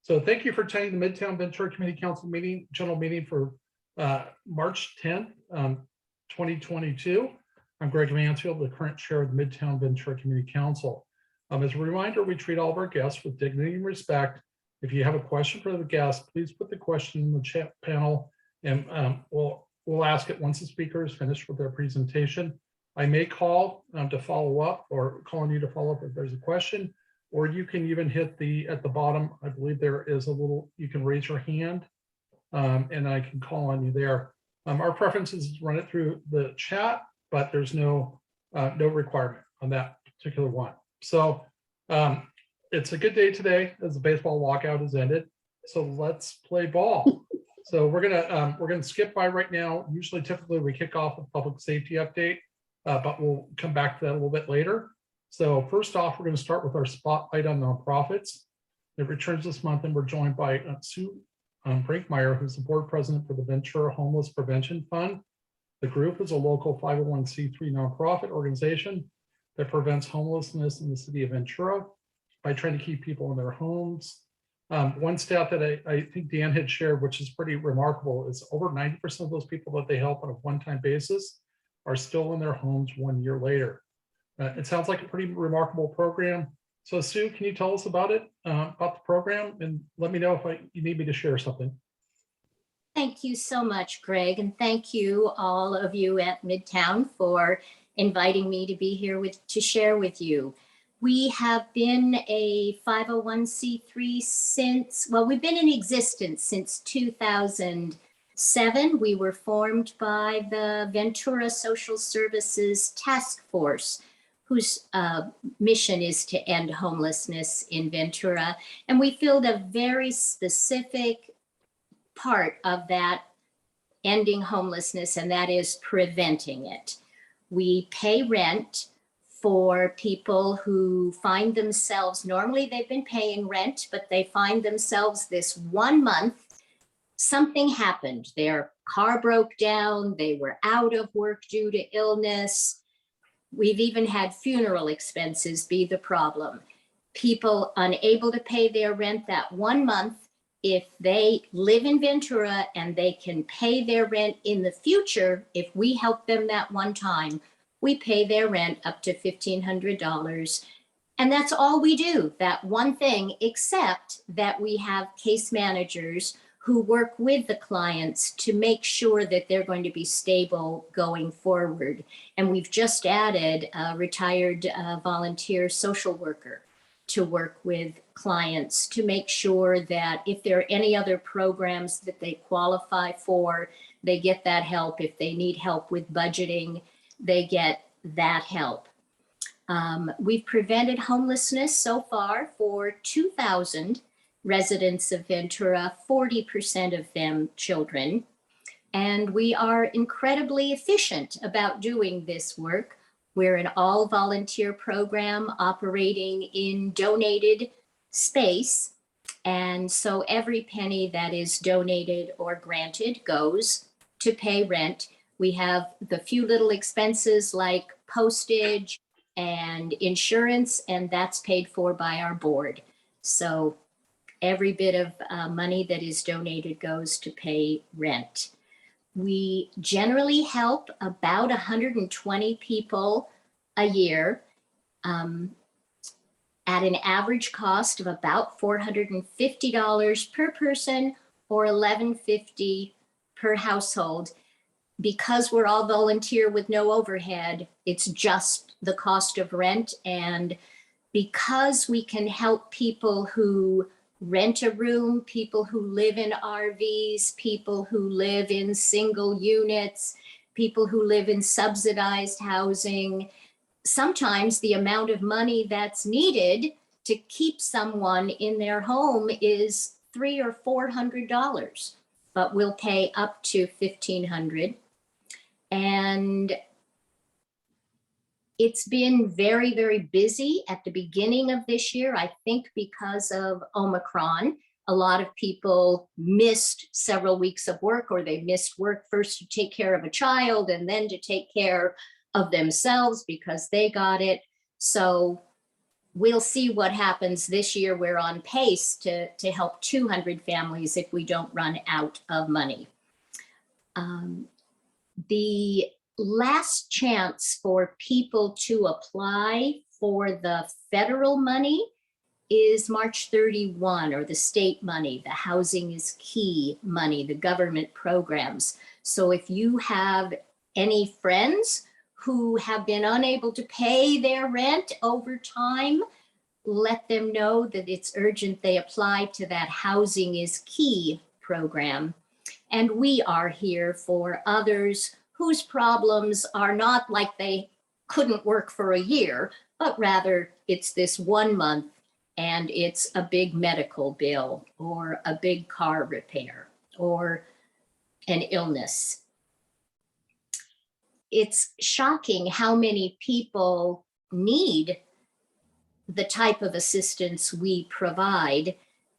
So thank you for attending the Midtown Ventura Community Council general meeting for March 10th, 2022. I'm Gregg Mansfield, the current chair of the Midtown Ventura Community Council. As a reminder, we treat all of our guests with dignity and respect. If you have a question for the guest, please put the question in the chat panel, and we'll ask it once the speaker is finished with their presentation. I may call to follow up, or call on you to follow up if there's a question, or you can even hit at the bottom, I believe there is a little, you can raise your hand and I can call on you there. Our preference is to run it through the chat, but there's no requirement on that particular one. So it's a good day today as the baseball lockout has ended. So let's play ball. So we're gonna skip by right now. Typically we kick off with public safety update, but we'll come back to that a little bit later. So first off, we're going to start with our spotlight on nonprofits. It returns this month, and we're joined by Sue Brinkmeyer, who's the board president for the Ventura Homeless Prevention Fund. The group is a local 501c3 nonprofit organization that prevents homelessness in the city of Ventura by trying to keep people in their homes. One stat that I think Dan had shared, which is pretty remarkable, is over 90% of those people that they help on a one-time basis are still in their homes 1 year later. It sounds like a pretty remarkable program. So Sue, can you tell us about it, about the program, and let me know if you need me to share something. Thank you so much, Greg, and thank you all of you at Midtown for inviting me to be here to share with you. We have been a 501c3 since, well, we've been in existence since 2007. We were formed by the Ventura Social Services Task Force, whose mission is to end homelessness in Ventura. And we filled a very specific part of that ending homelessness, and that is preventing it. We pay rent for people who find themselves, normally they've been paying rent, but they find themselves this 1 month, something happened. Their car broke down, they were out of work due to illness. We've even had funeral expenses be the problem. People unable to pay their rent that 1 month, if they live in Ventura and they can pay their rent in the future, if we help them that one time, we pay their rent up to $1,500. And that's all we do, that one thing, except that we have case managers who work with the clients to make sure that they're going to be stable going forward. And we've just added a retired volunteer social worker to work with clients to make sure that if there are any other programs that they qualify for, they get that help. If they need help with budgeting, they get that help. We've prevented homelessness so far for 2,000 residents of Ventura, 40% of them children. And we are incredibly efficient about doing this work. We're an all volunteer program operating in donated space. And so every penny that is donated or granted goes to pay rent. We have the few little expenses like postage and insurance, and that's paid for by our board. So every bit of money that is donated goes to pay rent. We generally help about 120 people a year at an average cost of about $450 per person or $1,150 per household. Because we're all volunteer with no overhead, it's just the cost of rent. And because we can help people who rent a room, people who live in RVs, people who live in single units, people who live in subsidized housing, sometimes the amount of money that's needed to keep someone in their home is $300 or $400, but we'll pay up to $1,500. And it's been very, very busy at the beginning of this year. I think because of Omicron, a lot of people missed several weeks of work, or they missed work first to take care of a child and then to take care of themselves because they got it. So we'll see what happens this year. We're on pace to help 200 families if we don't run out of money. The last chance for people to apply for the federal money is March 31, or the state money, the Housing is Key money, the government programs. So if you have any friends who have been unable to pay their rent over time, let them know that it's urgent they apply to that Housing is Key program. And we are here for others whose problems are not like they couldn't work for a year, but rather it's this 1 month and it's a big medical bill or a big car repair or an illness. It's shocking how many people need the type of assistance we provide.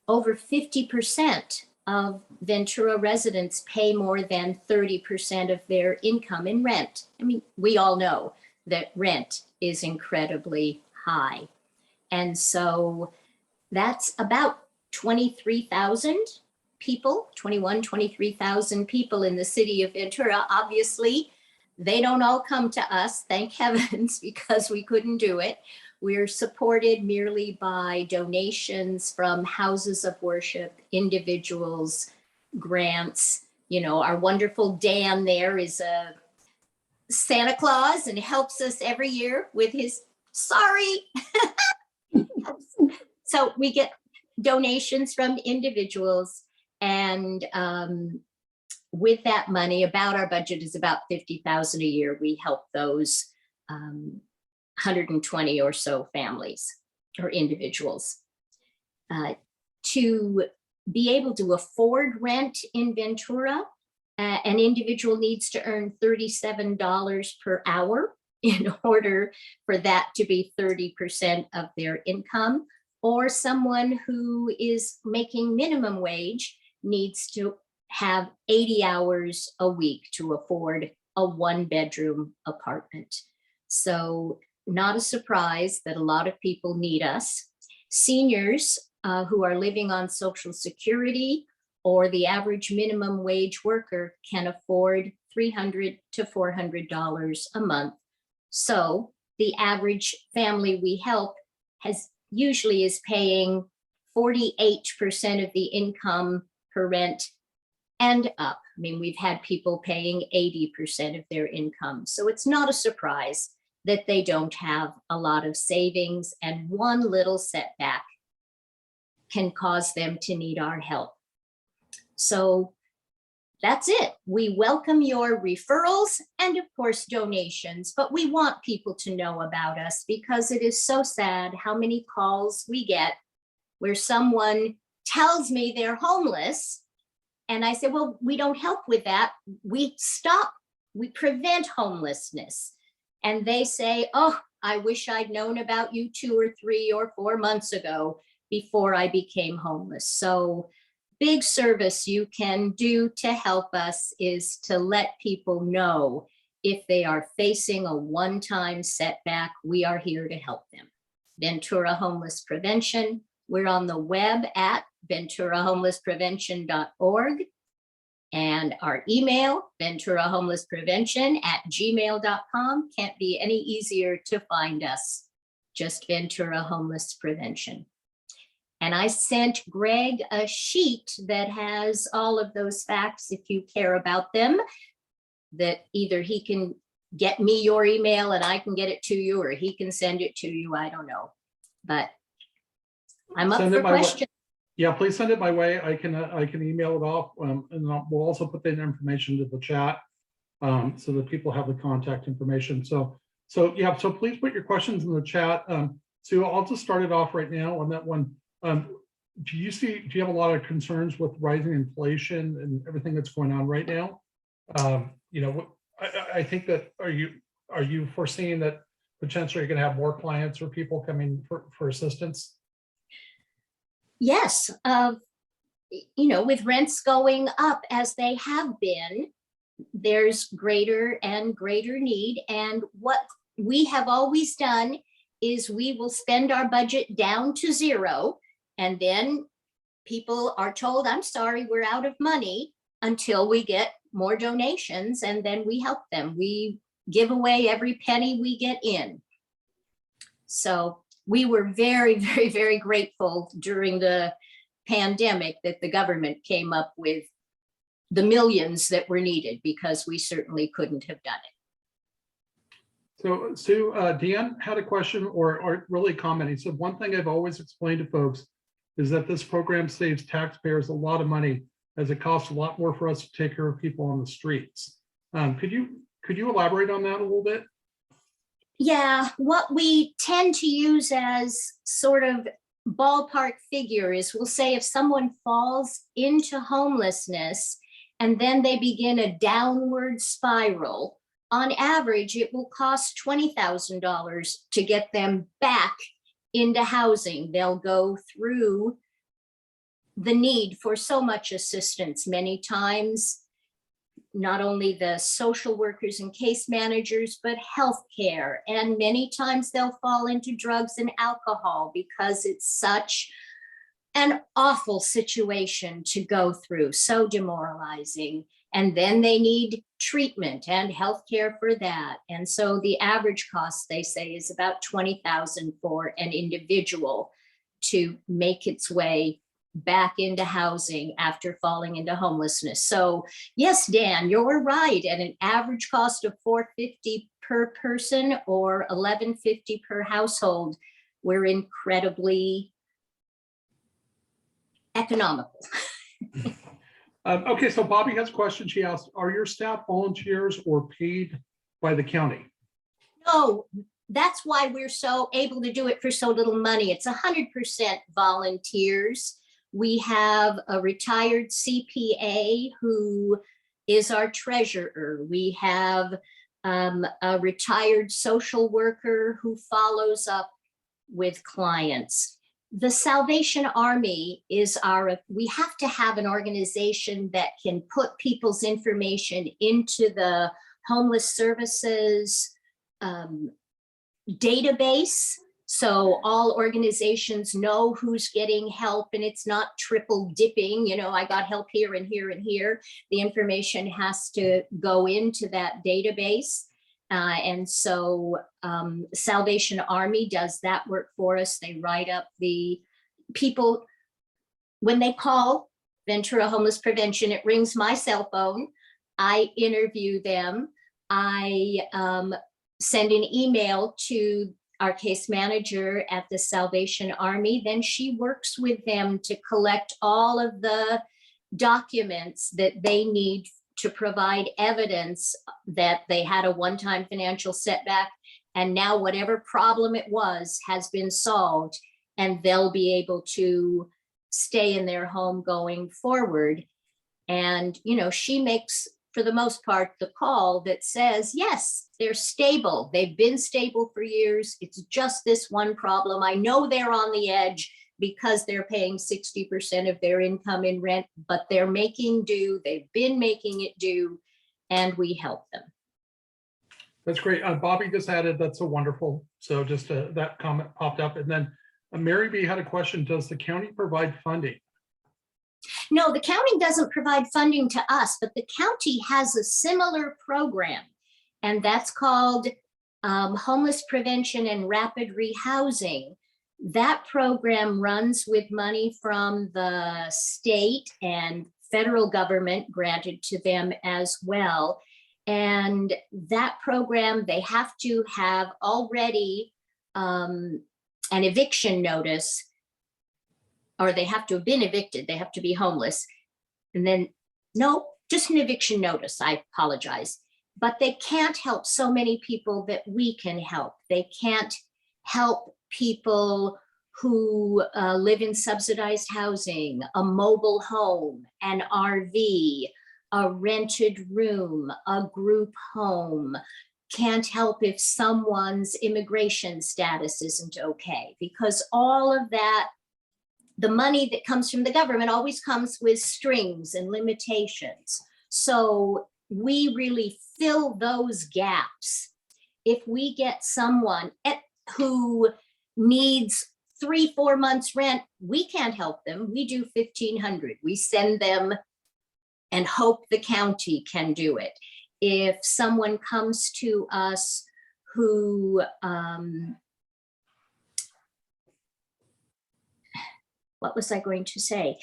Over 50% of Ventura residents pay more than 30% of their income in rent. I mean, we all know that rent is incredibly high. And so that's about 23,000 people, 23,000 people in the city of Ventura. Obviously, they don't all come to us, thank heavens, because we couldn't do it. We're supported merely by donations from houses of worship, individuals, grants. You know, our wonderful Dan there is a Santa Claus and helps us every year with his sorry. So we get donations from individuals, and with that money, about our budget is about $50,000 a year. We help those 120 or so families or individuals. To be able to afford rent in Ventura, an individual needs to earn $37 per hour in order for that to be 30% of their income, or someone who is making minimum wage needs to have 80 hours a week to afford a 1-bedroom apartment. So not a surprise that a lot of people need us. Seniors who are living on Social Security or the average minimum wage worker can afford $300 to $400 a month. So the average family we help usually is paying 48% of the income per rent and up. I mean, we've had people paying 80% of their income. So it's not a surprise that they don't have a lot of savings, and one little setback can cause them to need our help. So that's it. We welcome your referrals and of course donations, but we want people to know about us because it is so sad how many calls we get where someone tells me they're homeless. And I say, well, we don't help with that. We prevent homelessness. And they say, oh, I wish I'd known about you 2 or 3 or 4 months ago before I became homeless. So big service you can do to help us is to let people know if they are facing a one-time setback, we are here to help them. Ventura Homeless Prevention. We're on the web at venturahomelessprevention.org. And our email, venturahomelessprevention@gmail.com. Can't be any easier to find us. Just Ventura Homeless Prevention. And I sent Gregg a sheet that has all of those facts if you care about them, that either he can get me your email and I can get it to you, or he can send it to you. I don't know, but I'm up for questions. Yeah, please send it my way. I can email it off, and we'll also put that information to the chat so that people have the contact information. So yeah, so please put your questions in the chat. So I'll just start it off right now on that one. Do you have a lot of concerns with rising inflation and everything that's going on right now? You know, I think that are you foreseeing that potentially you're going to have more clients or people coming for assistance? Yes, you know, with rents going up as they have been, there's greater and greater need. And what we have always done is we will spend our budget down to zero, and then people are told, I'm sorry, we're out of money, until we get more donations, and then we help them. We give away every penny we get in. So we were very, very, very grateful during the pandemic that the government came up with the millions that were needed, because we certainly couldn't have done it. So Sue, Dan had a question or really comment. He said, one thing I've always explained to folks is that this program saves taxpayers a lot of money, as it costs a lot more for us to take care of people on the streets. Could you elaborate on that a little bit? Yeah, what we tend to use as sort of ballpark figure is, we'll say if someone falls into homelessness and then they begin a downward spiral, on average, it will cost $20,000 to get them back into housing. They'll go through the need for so much assistance. Many times, not only the social workers and case managers, but healthcare. And many times they'll fall into drugs and alcohol, because it's such an awful situation to go through, so demoralizing. And then they need treatment and healthcare for that. And so the average cost, they say, is about $20,000 for an individual to make its way back into housing after falling into homelessness. So yes, Dan, you're right. At an average cost of $450 per person or $1150 per household, we're incredibly economical. Okay, so Bobby has a question. She asked, are your staff volunteers or paid by the county? No, that's why we're so able to do it for so little money. It's 100% volunteers. We have a retired CPA who is our treasurer. We have a retired social worker who follows up with clients. The Salvation Army is we have to have an organization that can put people's information into the homeless services database. So all organizations know who's getting help, and it's not triple dipping. You know, I got help here and here and here. The information has to go into that database. And so Salvation Army does that work for us. They write up the people, when they call Ventura Homeless Prevention, it rings my cell phone. I interview them. I send an email to our case manager at the Salvation Army. Then she works with them to collect all of the documents that they need to provide evidence that they had a one-time financial setback, and now whatever problem it was has been solved, and they'll be able to stay in their home going forward. And, you know, she makes, for the most part, the call that says, yes, they're stable. They've been stable for years. It's just this one problem. I know they're on the edge because they're paying 60% of their income in rent, but they're making do. They've been making it do, and we help them. That's great. Bobby just added, that's so wonderful. So just that comment popped up. And then Mary B had a question. Does the county provide funding? No, the county doesn't provide funding to us, but the county has a similar program, and that's called Homeless Prevention and Rapid Rehousing. That program runs with money from the state and federal government granted to them as well. And that program, they have to have already an eviction notice, or they have to have been evicted. They have to be homeless. And then, no, just an eviction notice, I apologize. But they can't help so many people that we can help. They can't help people who live in subsidized housing, a mobile home, an RV, a rented room, a group home. Can't help if someone's immigration status isn't okay, because all of that, the money that comes from the government always comes with strings and limitations. So we really fill those gaps. If we get someone, who needs 3-4 months rent, we can't help them. We do 1,500. We send them and hope the county can do it. If someone comes to us who, what was I going to say?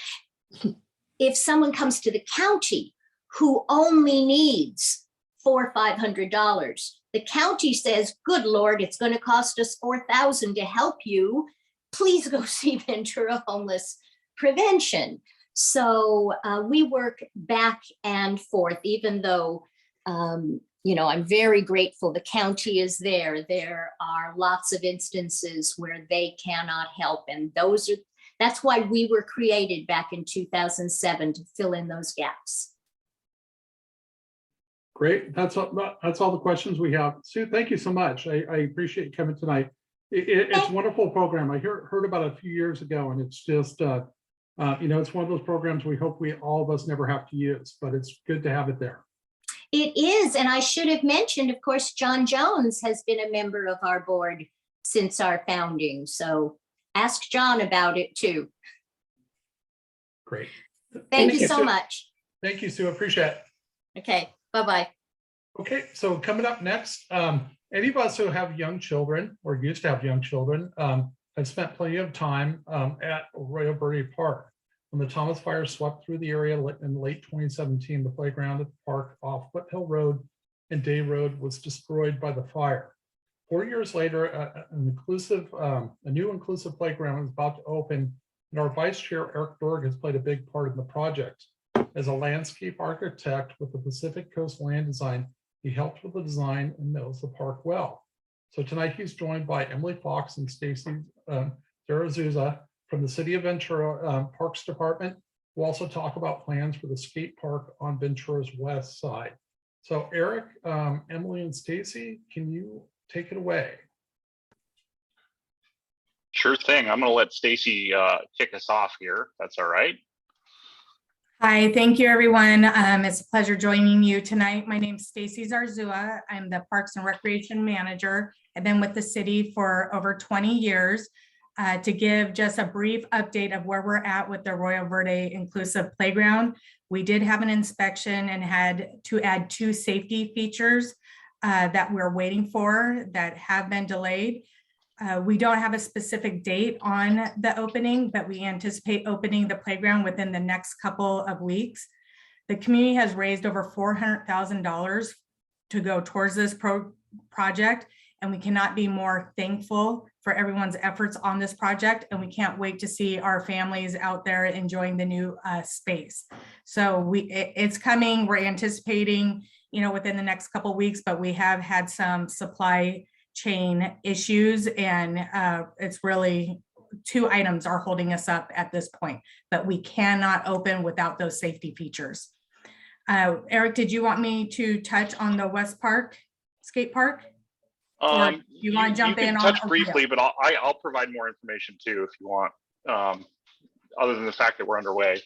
If someone comes to the county who only needs $400 or $500, the county says, good Lord, it's going to cost us $4,000 to help you. Please go see Ventura Homeless Prevention. So we work back and forth, even though, you know, I'm very grateful the county is there. There are lots of instances where they cannot help. And that's why we were created back in 2007, to fill in those gaps. Great. That's all the questions we have. Sue, thank you so much. I appreciate you coming tonight. It's a wonderful program. I heard about it a few years ago, and it's just, you know, it's one of those programs we hope all of us never have to use, but it's good to have it there. It is. And I should have mentioned, of course, John Jones has been a member of our board since our founding. So ask John about it too. Great. Thank you so much. Thank you, Sue. Appreciate it. Okay. Bye-bye. Okay, so coming up next, any of us who have young children or used to have young children have spent plenty of time at Arroyo Verde Park. When the Thomas Fire swept through the area in late 2017, the playground at the park off Foothill Road and Day Road was destroyed by the fire. 4 years later, a new inclusive playground is about to open, and our Vice Chair, Derrick Brunk, has played a big part in the project. As a landscape architect with the Pacific Coast Land Design, he helped with the design and knows the park well. So tonight he's joined by Emily Fox and Stacey Zarazua from the City of Ventura Parks Department. We'll also talk about plans for the skate park on Ventura's west side. So Eric, Emily, and Stacey, can you take it away? Sure thing. I'm going to let Stacey kick us off here. That's all right. Hi, thank you, everyone. It's a pleasure joining you tonight. My name's Stacey Zarazua. I'm the Parks and Recreation Manager. I've been with the city for over 20 years. To give just a brief update of where we're at with the Arroyo Verde Inclusive Playground, we did have an inspection and had to add 2 safety features that we're waiting for that have been delayed. We don't have a specific date on the opening, but we anticipate opening the playground within the next couple of weeks. The community has raised over $400,000 to go towards this project, and we cannot be more thankful for everyone's efforts on this project, and we can't wait to see our families out there enjoying the new space. So it's coming. We're anticipating, you know, within the next couple of weeks, but we have had some supply chain issues, and it's really 2 items are holding us up at this point, but we cannot open without those safety features. Eric, did you want me to touch on the West Park skate park? Or you want to jump in on touch briefly, but I'll provide more information too if you want, other than the fact that we're underway.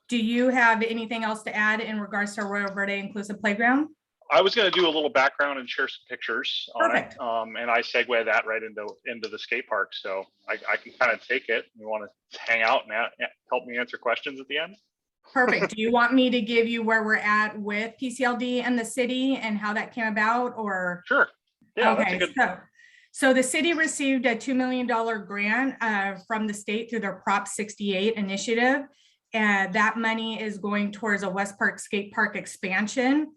Do you have anything else to add in regards to Arroyo Verde Inclusive Playground? I was going to do a little background and share some pictures on Perfect. it, and I segue that right into the skate park. So I can kind of take it. You want to hang out and help me answer questions at the end? Perfect. Do you want me to give you where we're at with PCLD and the city and how that came about, or? Sure. Yeah. Okay. So the city received a $2 million grant from the state through their Prop 68 initiative, and that money is going towards a West Park skate park expansion.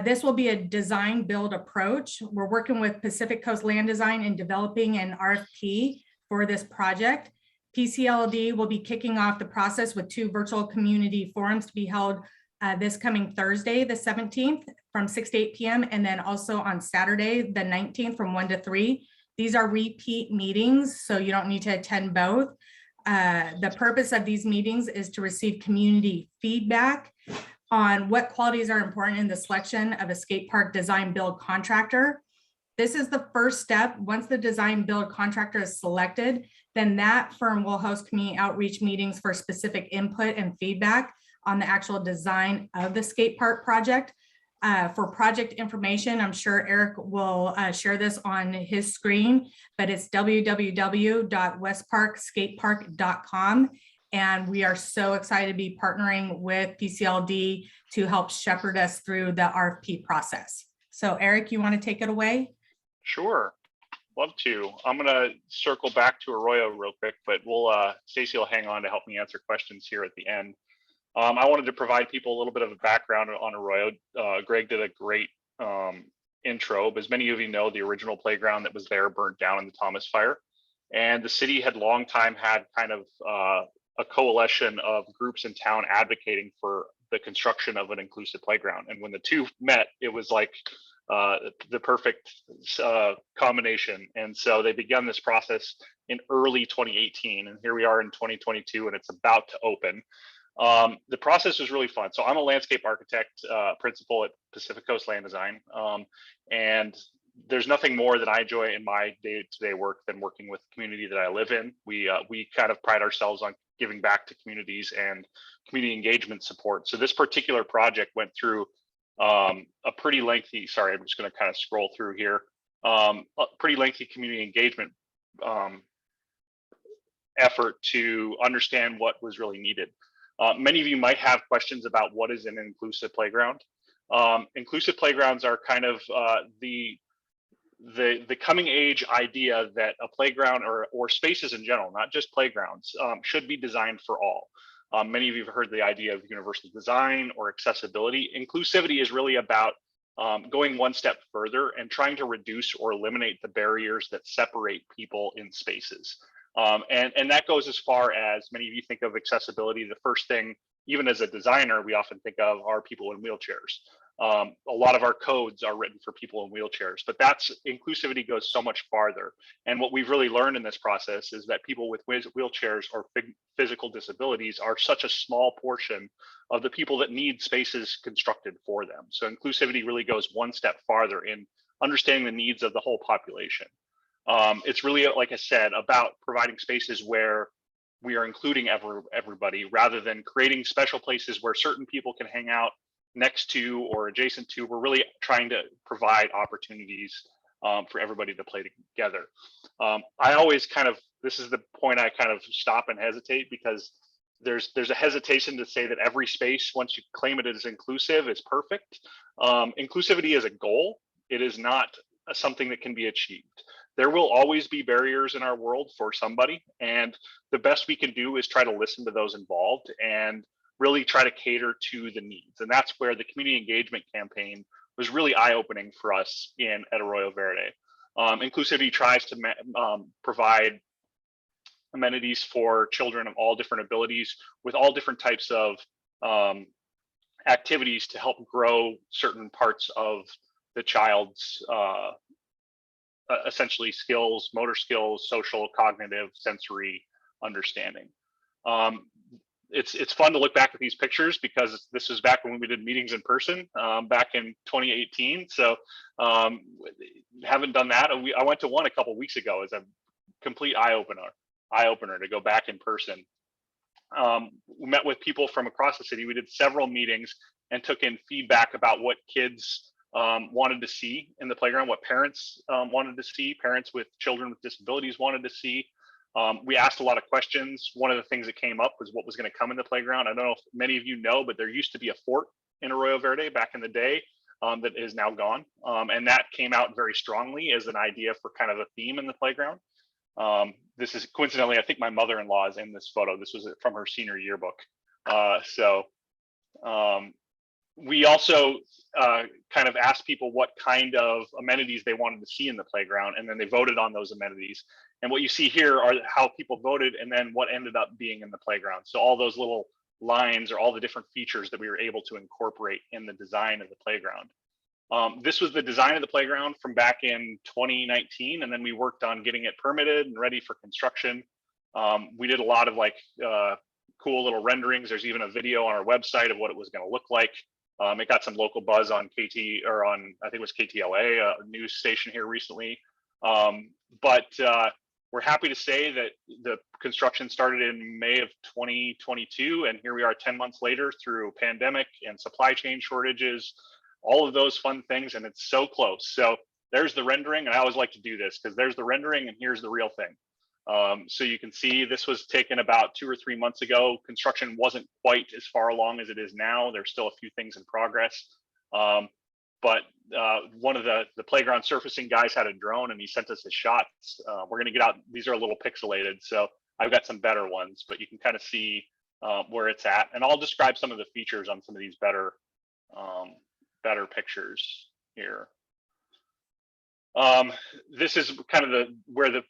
This will be a design build approach. We're working with Pacific Coast Land Design in developing an RFP for this project. PCLD will be kicking off the process with 2 virtual community forums to be held this coming Thursday, the 17th from 6 to 8 p.m. and then also on Saturday, the 19th from 1 to 3. These are repeat meetings, so you don't need to attend both. The purpose of these meetings is to receive community feedback on what qualities are important in the selection of a skate park design build contractor. This is the first step. Once the design build contractor is selected, then that firm will host community outreach meetings for specific input and feedback on the actual design of the skate park project. For project information, I'm sure Eric will share this on his screen, but it's www.westparkskatepark.com. And we are so excited to be partnering with PCLD to help shepherd us through the RFP process. So Eric, you want to take it away? Sure, love to. I'm gonna circle back to Arroyo real quick, but Stacey will hang on to help me answer questions here at the end. I wanted to provide people a little bit of a background on Arroyo. Gregg did a great intro, but as many of you know, the original playground that was there burnt down in the Thomas fire. And the city had long time had kind of a coalition of groups in town advocating for the construction of an inclusive playground. And when the two met, it was like the perfect combination. And so they began this process in early 2018. And here we are in 2022, and it's about to open. The process was really fun. So I'm a landscape architect, principal at Pacific Coast Land Design. And there's nothing more that I enjoy in my day-to-day work than working with the community that I live in. We kind of pride ourselves on giving back to communities and community engagement support. So this particular project went through a pretty lengthy, sorry, I'm just going to kind of scroll through here, a pretty lengthy community engagement effort to understand what was really needed. Many of you might have questions about what is an inclusive playground. Inclusive playgrounds are kind of the coming age idea that a playground or spaces in general, not just playgrounds, should be designed for all. Many of you have heard the idea of universal design or accessibility. Inclusivity is really about going one step further and trying to reduce or eliminate the barriers that separate people in spaces. And that goes as far as many of you think of accessibility. The first thing, even as a designer, we often think of are people in wheelchairs. A lot of our codes are written for people in wheelchairs, but inclusivity goes so much farther. And what we've really learned in this process is that people with wheelchairs or physical disabilities are such a small portion of the people that need spaces constructed for them. So inclusivity really goes one step farther in understanding the needs of the whole population. It's really, like I said, about providing spaces where we are including everybody rather than creating special places where certain people can hang out next to or adjacent to. We're really trying to provide opportunities for everybody to play together. I always this is the point I kind of stop and hesitate, because there's a hesitation to say that every space, once you claim it as inclusive, is perfect. Inclusivity is a goal. It is not something that can be achieved. There will always be barriers in our world for somebody, and the best we can do is try to listen to those involved and really try to cater to the needs. And that's where the community engagement campaign was really eye-opening for us at Arroyo Verde. Inclusivity tries to provide amenities for children of all different abilities with all different types of activities to help grow certain parts of the child's essentially skills, motor skills, social, cognitive, sensory understanding. It's fun to look back at these pictures because this was back when we did meetings in person back in 2018. So haven't done that. I went to one a couple of weeks ago as a complete eye opener to go back in person. We met with people from across the city. We did several meetings and took in feedback about what kids wanted to see in the playground, what parents wanted to see, parents with children with disabilities wanted to see. We asked a lot of questions. One of the things that came up was what was going to come in the playground. I don't know if many of you know, but there used to be a fort in Arroyo Verde back in the day that is now gone. And that came out very strongly as an idea for kind of a theme in the playground. This is coincidentally, I think my mother-in-law is in this photo. This was from her senior yearbook. We also kind of asked people what kind of amenities they wanted to see in the playground, and then they voted on those amenities. And what you see here are how people voted and then what ended up being in the playground. So all those little lines are all the different features that we were able to incorporate in the design of the playground. This was the design of the playground from back in 2019, and then we worked on getting it permitted and ready for construction. We did a lot of cool little renderings. There's even a video on our website of what it was going to look like. It got some local buzz on I think it was KTLA, a news station here recently. But we're happy to say that the construction started in May of 2022, and here we are 10 months later through pandemic and supply chain shortages, all of those fun things, and it's so close. So there's the rendering, and I always like to do this because there's the rendering and here's the real thing. So you can see this was taken about 2 or 3 months ago. Construction wasn't quite as far along as it is now. There's still a few things in progress. But one of the playground surfacing guys had a drone and he sent us his shots. We're gonna get out, these are a little pixelated, so I've got some better ones, but you can kind of see where it's at. And I'll describe some of the features on some of these better pictures here. This is kind of where the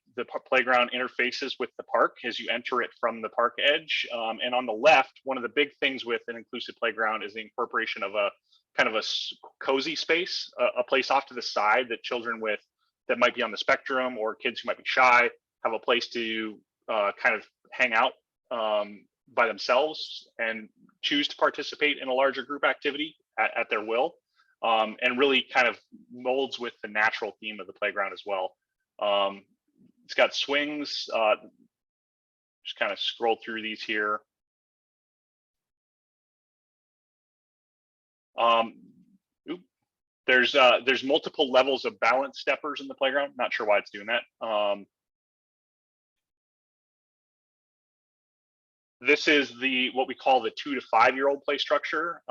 playground interfaces with the park as you enter it from the park edge. And on the left, one of the big things with an inclusive playground is the incorporation of a kind of a cozy space, a place off to the side that children that might be on the spectrum or kids who might be shy have a place to kind of hang out by themselves and choose to participate in a larger group activity at their will. And really kind of molds with the natural theme of the playground as well. It's got swings, just kind of scroll through these here. There's multiple levels of balance steppers in the playground. Not sure why it's doing that. This is what we call the 2 to 5 year old play structure.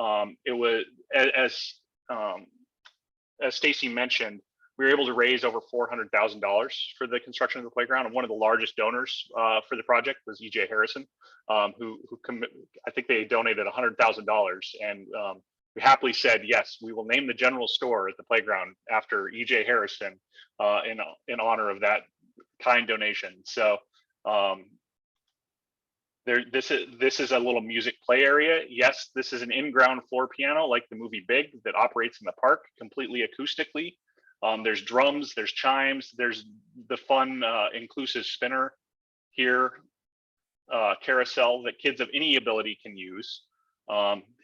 It was as Stacey mentioned, we were able to raise over $400,000 for the construction of the playground, and one of the largest donors for the project was E.J. Harrison, who I think they donated $100,000, and we happily said yes, we will name the general store at the playground after E.J. Harrison in honor of that kind donation. So this is a little music play area. Yes, this is an in-ground floor piano like the movie Big that operates in the park completely acoustically. There's drums, there's chimes, there's the fun inclusive spinner here, carousel that kids of any ability can use.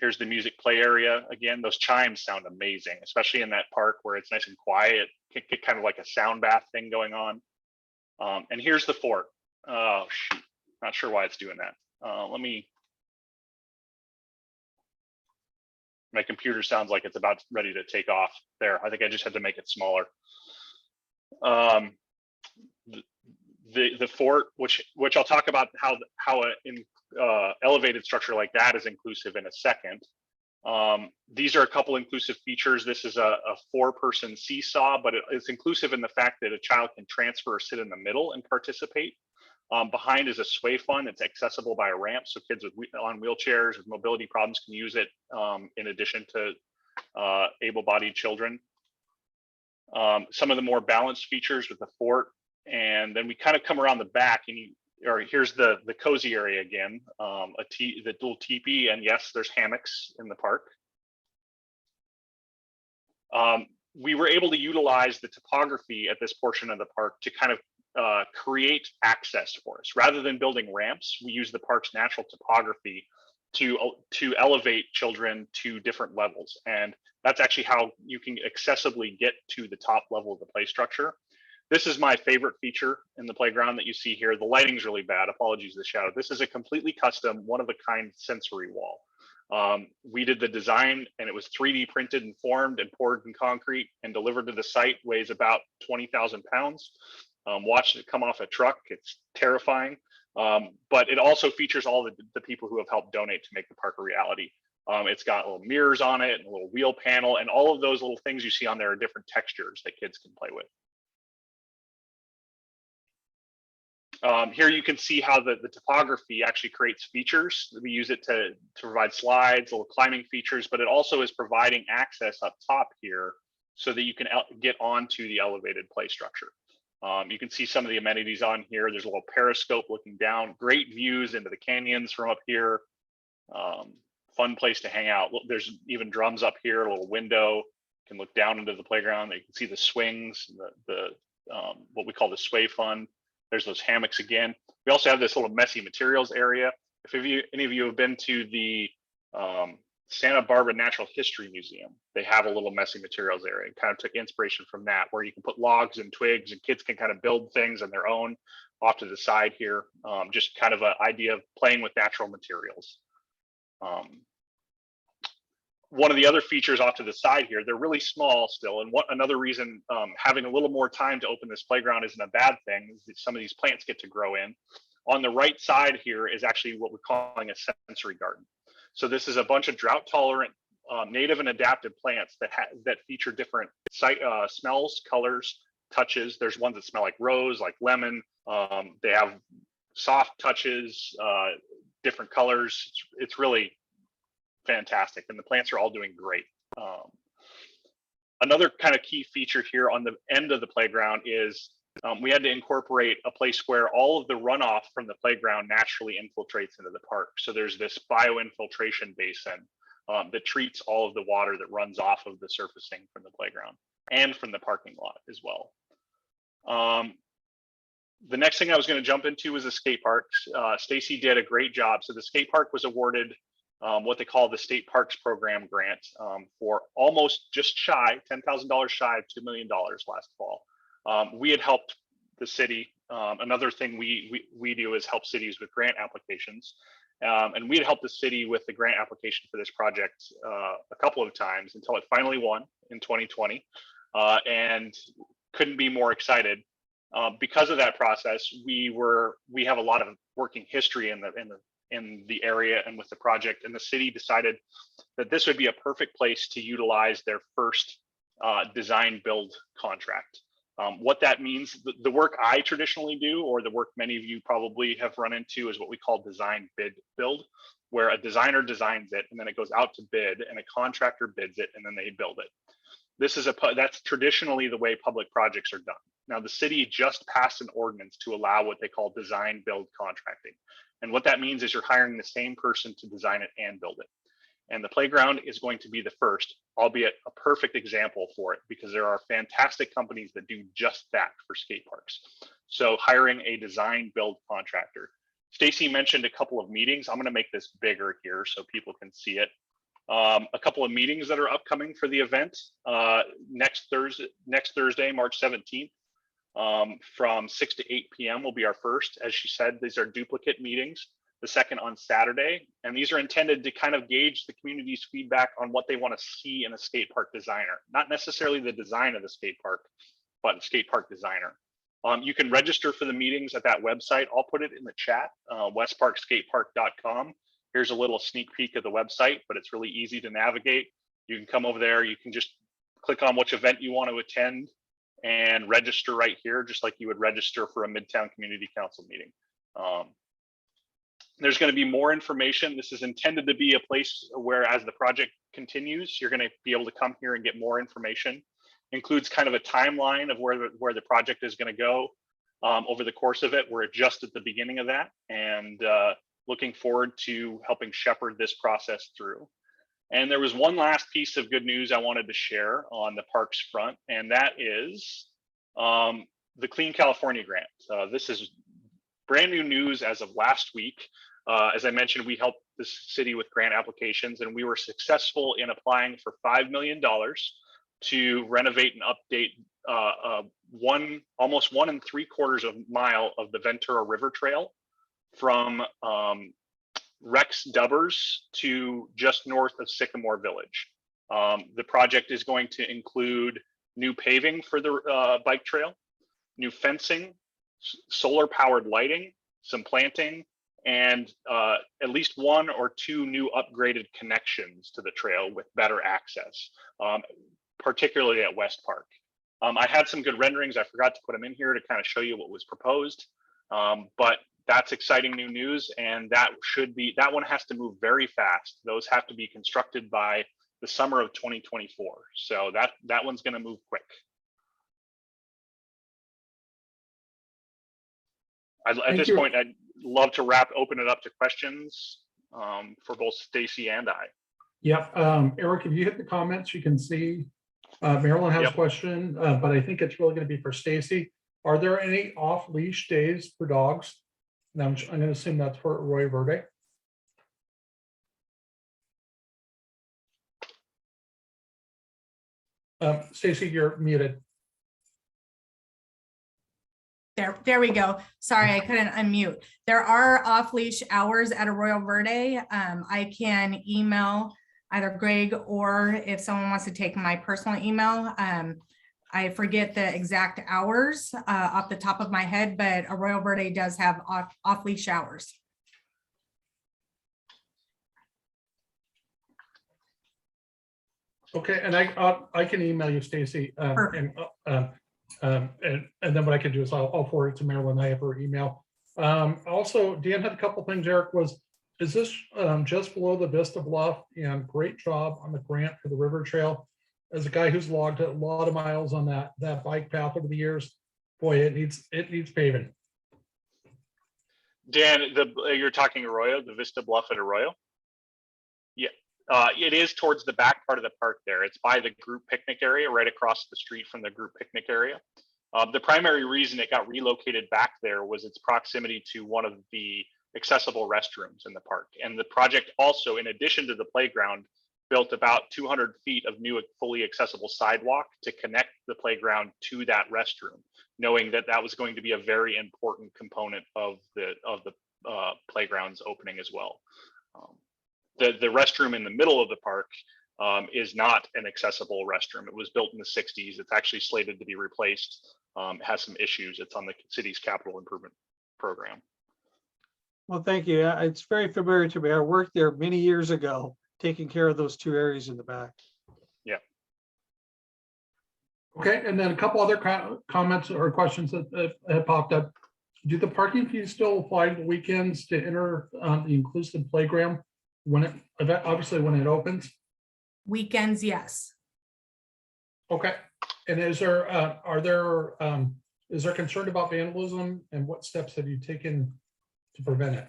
Here's the music play area. Again, those chimes sound amazing, especially in that park where it's nice and quiet. It get kind of like a sound bath thing going on. And here's the fort. Oh, shoot. Not sure why it's doing that. My computer sounds like it's about ready to take off there. I think I just had to make it smaller. The fort, which I'll talk about how an elevated structure like that is inclusive in a second. These are a couple inclusive features. This is a 4-person seesaw, but it's inclusive in the fact that a child can transfer or sit in the middle and participate. Behind is a sway fund. It's accessible by a ramp, so kids on wheelchairs with mobility problems can use it in addition to able-bodied children. Some of the more balanced features with the fort, and then we kind of come around the back, and here's the cozy area again, the little teepee, and yes, there's hammocks in the park. We were able to utilize the topography at this portion of the park to kind of create access for us. Rather than building ramps, we use the park's natural topography to elevate children to different levels. And that's actually how you can accessibly get to the top level of the play structure. This is my favorite feature in the playground that you see here. The lighting's really bad. Apologies, the shadow. This is a completely custom, one-of-a-kind sensory wall. We did the design, and it was 3D printed and formed and poured in concrete and delivered to the site. Weighs about 20,000 pounds. Watching it come off a truck, it's terrifying. But it also features all the people who have helped donate to make the park a reality. It's got little mirrors on it and a little wheel panel, and all of those little things you see on there are different textures that kids can play with. Here you can see how the topography actually creates features. We use it to provide slides, little climbing features, but it also is providing access up top here so that you can get onto the elevated play structure. You can see some of the amenities on here. There's a little periscope looking down, great views into the canyons from up here. Fun place to hang out. There's even drums up here, a little window. You can look down into the playground. You can see the swings, what we call the sway fund. There's those hammocks again. We also have this little messy materials area. If any of you have been to the Santa Barbara Natural History Museum, they have a little messy materials area. Kind of took inspiration from that, where you can put logs and twigs and kids can kind of build things on their own off to the side here. Just kind of an idea of playing with natural materials. one of the other features off to the side here, they're really small still. And another reason having a little more time to open this playground isn't a bad thing, is that some of these plants get to grow in. On the right side here is actually what we're calling a sensory garden. So this is a bunch of drought tolerant, native and adapted plants that feature different smells, colors, touches. There's ones that smell like rose, like lemon. They have soft touches, different colors. It's really fantastic, and the plants are all doing great. Another kind of key feature here on the end of the playground is we had to incorporate a place where all of the runoff from the playground naturally infiltrates into the park. So there's this bioinfiltration basin that treats all of the water that runs off of the surfacing from the playground and from the parking lot as well. The next thing I was going to jump into was the skate parks. Stacey did a great job. So the skate park was awarded what they call the State Parks Program grant for almost just shy, $10,000 shy of $2 million last fall. We had helped the city. Another thing we do is help cities with grant applications. And we had helped the city with the grant application for this project a couple of times until it finally won in 2020, and couldn't be more excited. Because of that process, we have a lot of working history in the area and with the project, and the city decided that this would be a perfect place to utilize their first design build contract. What that means, the work I traditionally do, or the work many of you probably have run into, is what we call design bid build, where a designer designs it and then it goes out to bid and a contractor bids it and then they build it. That's traditionally the way public projects are done. Now, the city just passed an ordinance to allow what they call design build contracting. And what that means is you're hiring the same person to design it and build it. And the playground is going to be the first, albeit a perfect example for it, because there are fantastic companies that do just that for skate parks. So hiring a design build contractor. Stacey mentioned a couple of meetings. I'm going to make this bigger here so people can see it. A couple of meetings that are upcoming for the event. Next Thursday, March 17th, from 6 to 8 p.m. will be our first. As she said, these are duplicate meetings. The second on Saturday, and these are intended to kind of gauge the community's feedback on what they want to see in a skate park designer. Not necessarily the design of the skate park, but a skate park designer. You can register for the meetings at that website. I'll put it in the chat, westparkskatepark.com. Here's a little sneak peek of the website, but it's really easy to navigate. You can come over there. You can just click on which event you want to attend and register right here, just like you would register for a Midtown Community Council meeting. There's going to be more information. This is intended to be a place where, as the project continues, you're going to be able to come here and get more information. Includes kind of a timeline of where the project is going to go over the course of it. We're just at the beginning of that, and looking forward to helping shepherd this process through. And there was one last piece of good news I wanted to share on the parks front, and that is the Clean California grant. This is brand new news as of last week. As I mentioned, we helped the city with grant applications, and we were successful in applying for $5 million to renovate and update almost 1 3/4 mile of the Ventura River Trail from Rex Dubbers to just north of Sycamore Village. The project is going to include new paving for the bike trail, new fencing, solar powered lighting, some planting, and at least 1 or 2 new upgraded connections to the trail with better access, particularly at West Park. I had some good renderings. I forgot to put them in here to kind of show you what was proposed, but that's exciting new news, and that one has to move very fast. Those have to be constructed by the summer of 2024. So that one's going to move quick. At this point, I'd love to open it up to questions for both Stacey and I. Yep. Eric, if you hit the comments, you can see Marilyn has a question, but I think it's really going to be for Stacey. Are there any off-leash days for dogs? Now, I'm going to assume that's for Arroyo Verde. Stacey, you're muted. There we go. Sorry, I couldn't unmute. There are off-leash hours at Arroyo Verde. I can email either Greg or if someone wants to take my personal email. I forget the exact hours off the top of my head, but Arroyo Verde does have off-leash hours. Okay, and I can email you, Stacey. And then what I can do is I'll forward it to Marilyn. I have her email. Also, Dan had a couple things. Eric, is this just below the Vista Bluff? And great job on the grant for the river trail. As a guy who's logged a lot of miles on that bike path over the years, boy, it needs paving. Dan, you're talking Arroyo, the Vista Bluff at Arroyo? Yeah, it is towards the back part of the park there. It's by the group picnic area, right across the street from the group picnic area. The primary reason it got relocated back there was its proximity to one of the accessible restrooms in the park. And the project also, in addition to the playground, built about 200 feet of new fully accessible sidewalk to connect the playground to that restroom, knowing that that was going to be a very important component of the playground's opening as well. The restroom in the middle of the park is not an accessible restroom. It was built in the 60s. It's actually slated to be replaced. It has some issues. It's on the city's capital improvement program. Well, thank you. It's very familiar to me. I worked there many years ago, taking care of those two areas in the back. Yeah. Okay, and then a couple other comments or questions that have popped up. Do the parking fees still apply to the weekends to enter the inclusive playground when obviously when it opens? Weekends, yes. Okay, and is there concern about vandalism, and what steps have you taken to prevent it?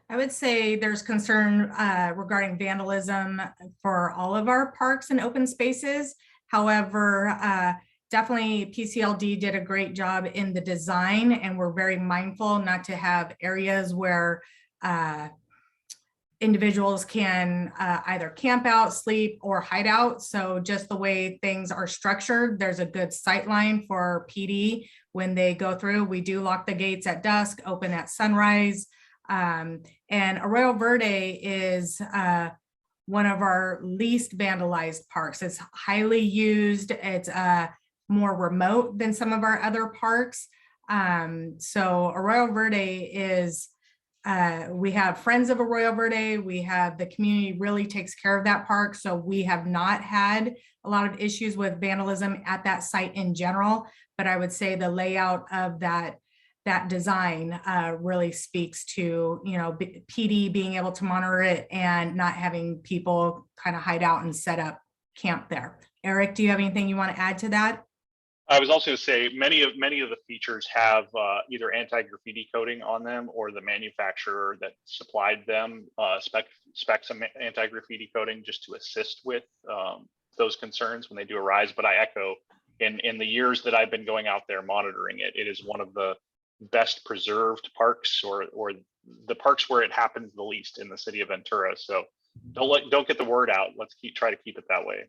I would say there's concern regarding vandalism for all of our parks and open spaces. However, definitely PCLD did a great job in the design, and we're very mindful not to have areas where individuals can either camp out, sleep, or hide out. So just the way things are structured, there's a good sight line for PD when they go through. We do lock the gates at dusk, open at sunrise. And Arroyo Verde is one of our least vandalized parks. It's highly used. It's more remote than some of our other parks. So Arroyo Verde is, we have friends of Arroyo Verde. We have the community really takes care of that park. So we have not had a lot of issues with vandalism at that site in general. But I would say the layout of that design really speaks to, you know, PD being able to monitor it and not having people kind of hide out and set up camp there. Eric, do you have anything you want to add to that? I was also going to say many of the features have either anti-graffiti coating on them, or the manufacturer that supplied them specs some anti-graffiti coating just to assist with those concerns when they do arise. But I echo, in the years that I've been going out there monitoring it, it is one of the best preserved parks, or the parks where it happens the least in the city of Ventura. So don't get the word out. Let's try to keep it that way.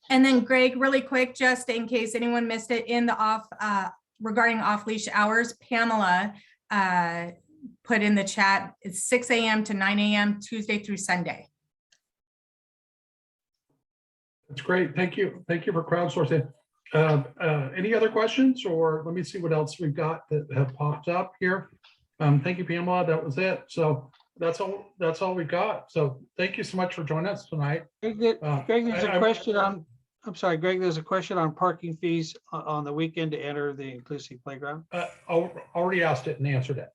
And then Greg, really quick, just in case anyone missed it, in the regarding off-leash hours, Pamela put in the chat, it's 6 a.m. to 9 a.m. Tuesday through Sunday. That's great. Thank you. Thank you for crowdsourcing. Any other questions, or let me see what else we've got that have popped up here. Thank you, Pamela. That was it. So that's all we got. So thank you so much for joining us tonight. Greg, there's a question on, I'm sorry, Greg, there's a question on parking fees on the weekend to enter the inclusive playground. Already asked it and answered it.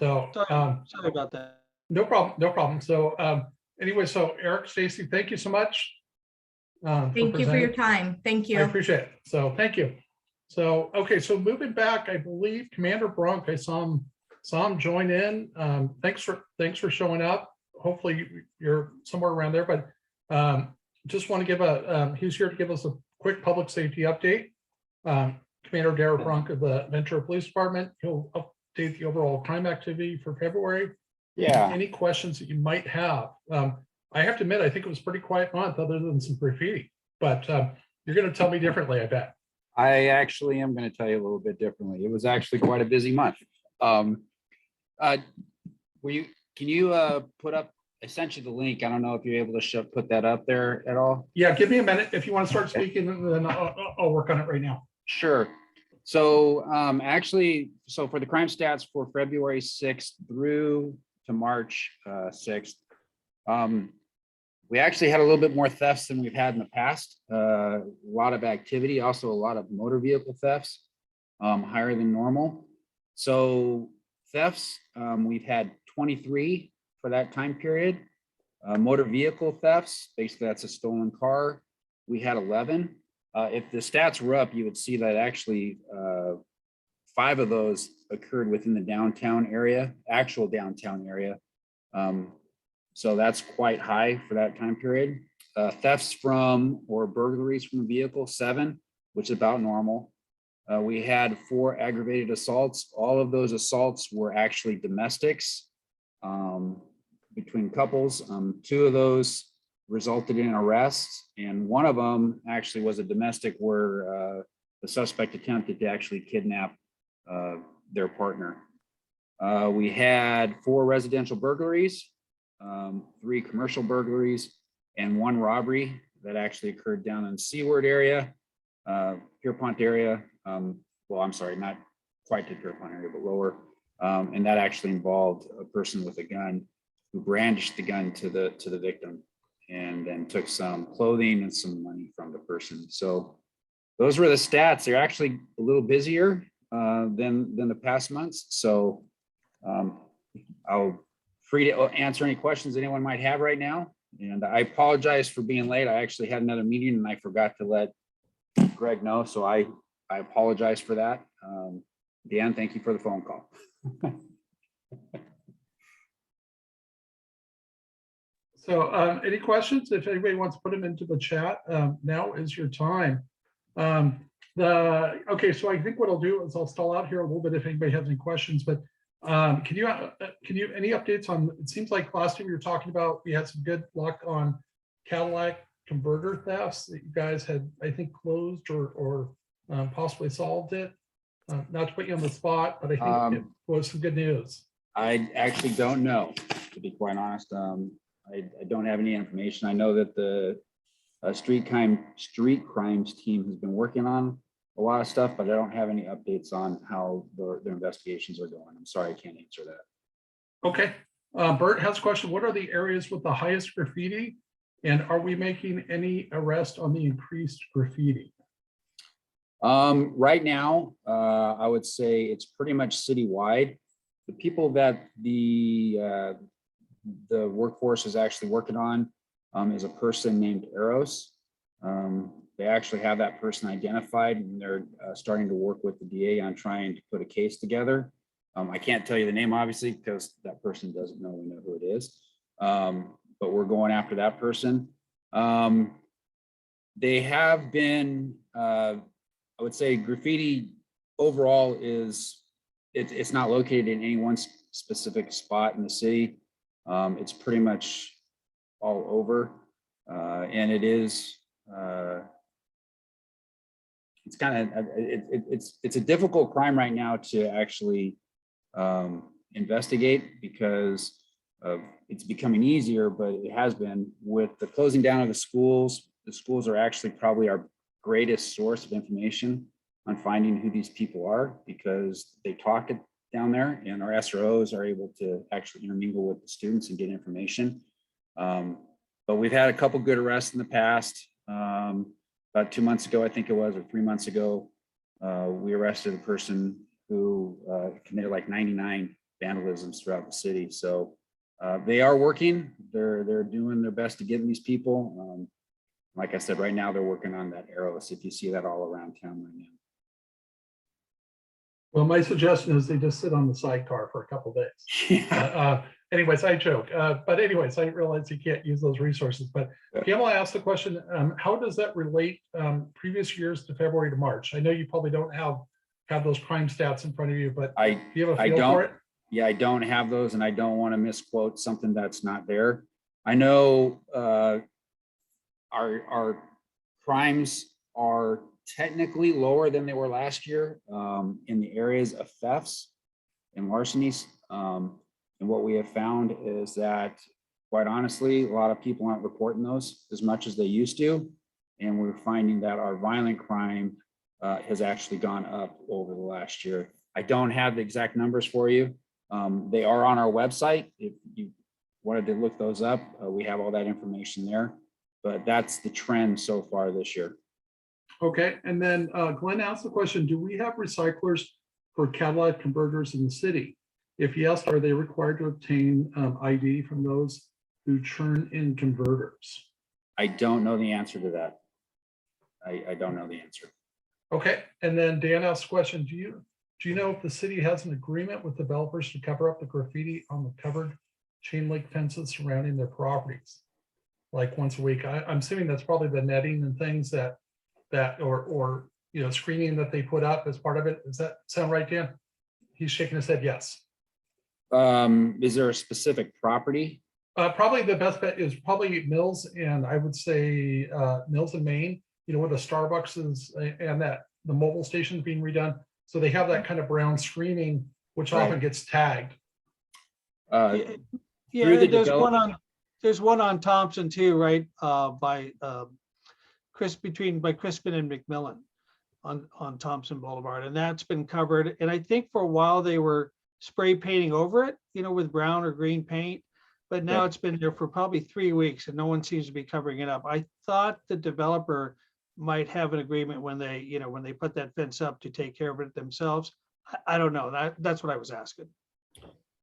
So Sorry about that. no problem. No problem. So anyway, so Eric, Stacey, thank you so much. Thank you for your time. Thank you. I appreciate it. So thank you. So, okay, so moving back, I believe Commander Brunk, I saw him join in. Thanks for showing up. Hopefully you're somewhere around there, but just want to give he's here to give us a quick public safety update. Commander Derrick Brunk of the Ventura Police Department. He'll update the overall crime activity for February. Yeah. Any questions that you might have. I have to admit, I think it was a pretty quiet month other than some graffiti, but you're going to tell me differently, I bet. I actually am going to tell you a little bit differently. It was actually quite a busy month. Can you put up I sent you the link. I don't know if you're able to put that up there at all. Yeah, give me a minute. If you want to start speaking, then I'll work on it right now. Sure. So actually, so for the crime stats for February 6th through to March 6th, we actually had a little bit more thefts than we've had in the past. A lot of activity, also a lot of motor vehicle thefts, higher than normal. So thefts, we've had 23 for that time period. Motor vehicle thefts, basically that's a stolen car, we had 11. If the stats were up, you would see that actually 5 of those occurred within the downtown area, actual downtown area. So that's quite high for that time period. Thefts from or burglaries from a vehicle, 7, which is about normal. We had 4 aggravated assaults. All of those assaults were actually domestics between couples. 2 of those resulted in arrests, and 1 of them actually was a domestic where the suspect attempted to actually kidnap their partner. We had 4 residential burglaries, 3 commercial burglaries, and 1 robbery that actually occurred down in Seaward area, Pierpont area. Well, I'm sorry, not quite to Pierpont area, but lower. And that actually involved a person with a gun who brandished the gun to the victim, and then took some clothing and some money from the person. So those were the stats. They're actually a little busier than the past months. So I'll free to answer any questions anyone might have right now. And I apologize for being late. I actually had another meeting and I forgot to let Greg know. So I apologize for that. Dan, thank you for the phone call. So any questions? If anybody wants to put them into the chat, now is your time. Okay, so I think what I'll do is I'll stall out here a little bit if anybody has any questions, but can you any updates on, it seems like last time you were talking about, we had some good luck on Cadillac converter thefts that you guys had, I think, closed or possibly solved it. Not to put you on the spot, but I think it was some good news. I actually don't know, to be quite honest. I don't have any information. I know that the street crimes team has been working on a lot of stuff, but I don't have any updates on how their investigations are going. I'm sorry, I can't answer that. Okay. Bert has a question. What are the areas with the highest graffiti? And are we making any arrest on the increased graffiti? Right now, I would say it's pretty much citywide. The people that the workforce is actually working on is a person named Eros. They actually have that person identified, and they're starting to work with the DA on trying to put a case together. I can't tell you the name, obviously, because that person doesn't know we know who it is. But we're going after that person. They have been, I would say graffiti overall is, it's not located in any one specific spot in the city. It's pretty much all over. And it is, it's kind of, it's a difficult crime right now to actually investigate because of, it's becoming easier, but it has been with the closing down of the schools. The schools are actually probably our greatest source of information on finding who these people are, because they talk it down there, and our SROs are able to actually intermingle with the students and get information. But we've had a couple good arrests in the past. About 2 months ago, I think it was, or 3 months ago, we arrested a person who committed like 99 vandalisms throughout the city. So they are working. They're doing their best to get these people. Like I said, right now they're working on that Arrows, if you see that all around town right now. Well, my suggestion is they just sit on the sidecar for a couple of days. Yeah. Anyways, I joke. But anyways, I realize you can't use those resources. But Pamela asked the question, how does that relate previous years to February to March? I know you probably don't have those crime stats in front of you, but do you have a feel for it? Yeah, I don't have those, and I don't want to misquote something that's not there. I know our crimes are technically lower than they were last year in the areas of thefts and larcenies. And what we have found is that quite honestly, a lot of people aren't reporting those as much as they used to. And we're finding that our violent crime has actually gone up over the last year. I don't have the exact numbers for you. They are on our website. If you wanted to look those up, we have all that information there. But that's the trend so far this year. Okay, and then Glenn asked the question, do we have recyclers for catalytic converters in the city? If yes, are they required to obtain ID from those who churn in converters? I don't know the answer to that. I don't know the answer. Okay, and then Dan asked a question, do you know if the city has an agreement with developers to cover up the graffiti on the covered chain link fences surrounding their properties? Like once a week, I'm assuming that's probably the netting and things that or you know, screening that they put up as part of it. Does that sound right, Dan? He's shaking his head, yes. Is there a specific property? Probably the best bet is probably Mills, and I would say Mills in Maine, you know, where the Starbucks is and that the mobile station is being redone. So they have that kind of brown screening, which Right. often gets tagged. Through Yeah, the there's one on Thompson too, right? By Crispin and McMillan on Thompson Boulevard, and that's been covered. And I think for a while they were spray painting over it, you know, with brown or green paint. But now Yep. it's been there for probably 3 weeks and no one seems to be covering it up. I thought the developer might have an agreement when they, you know, when they put that fence up to take care of it themselves. I don't know. That's what I was asking.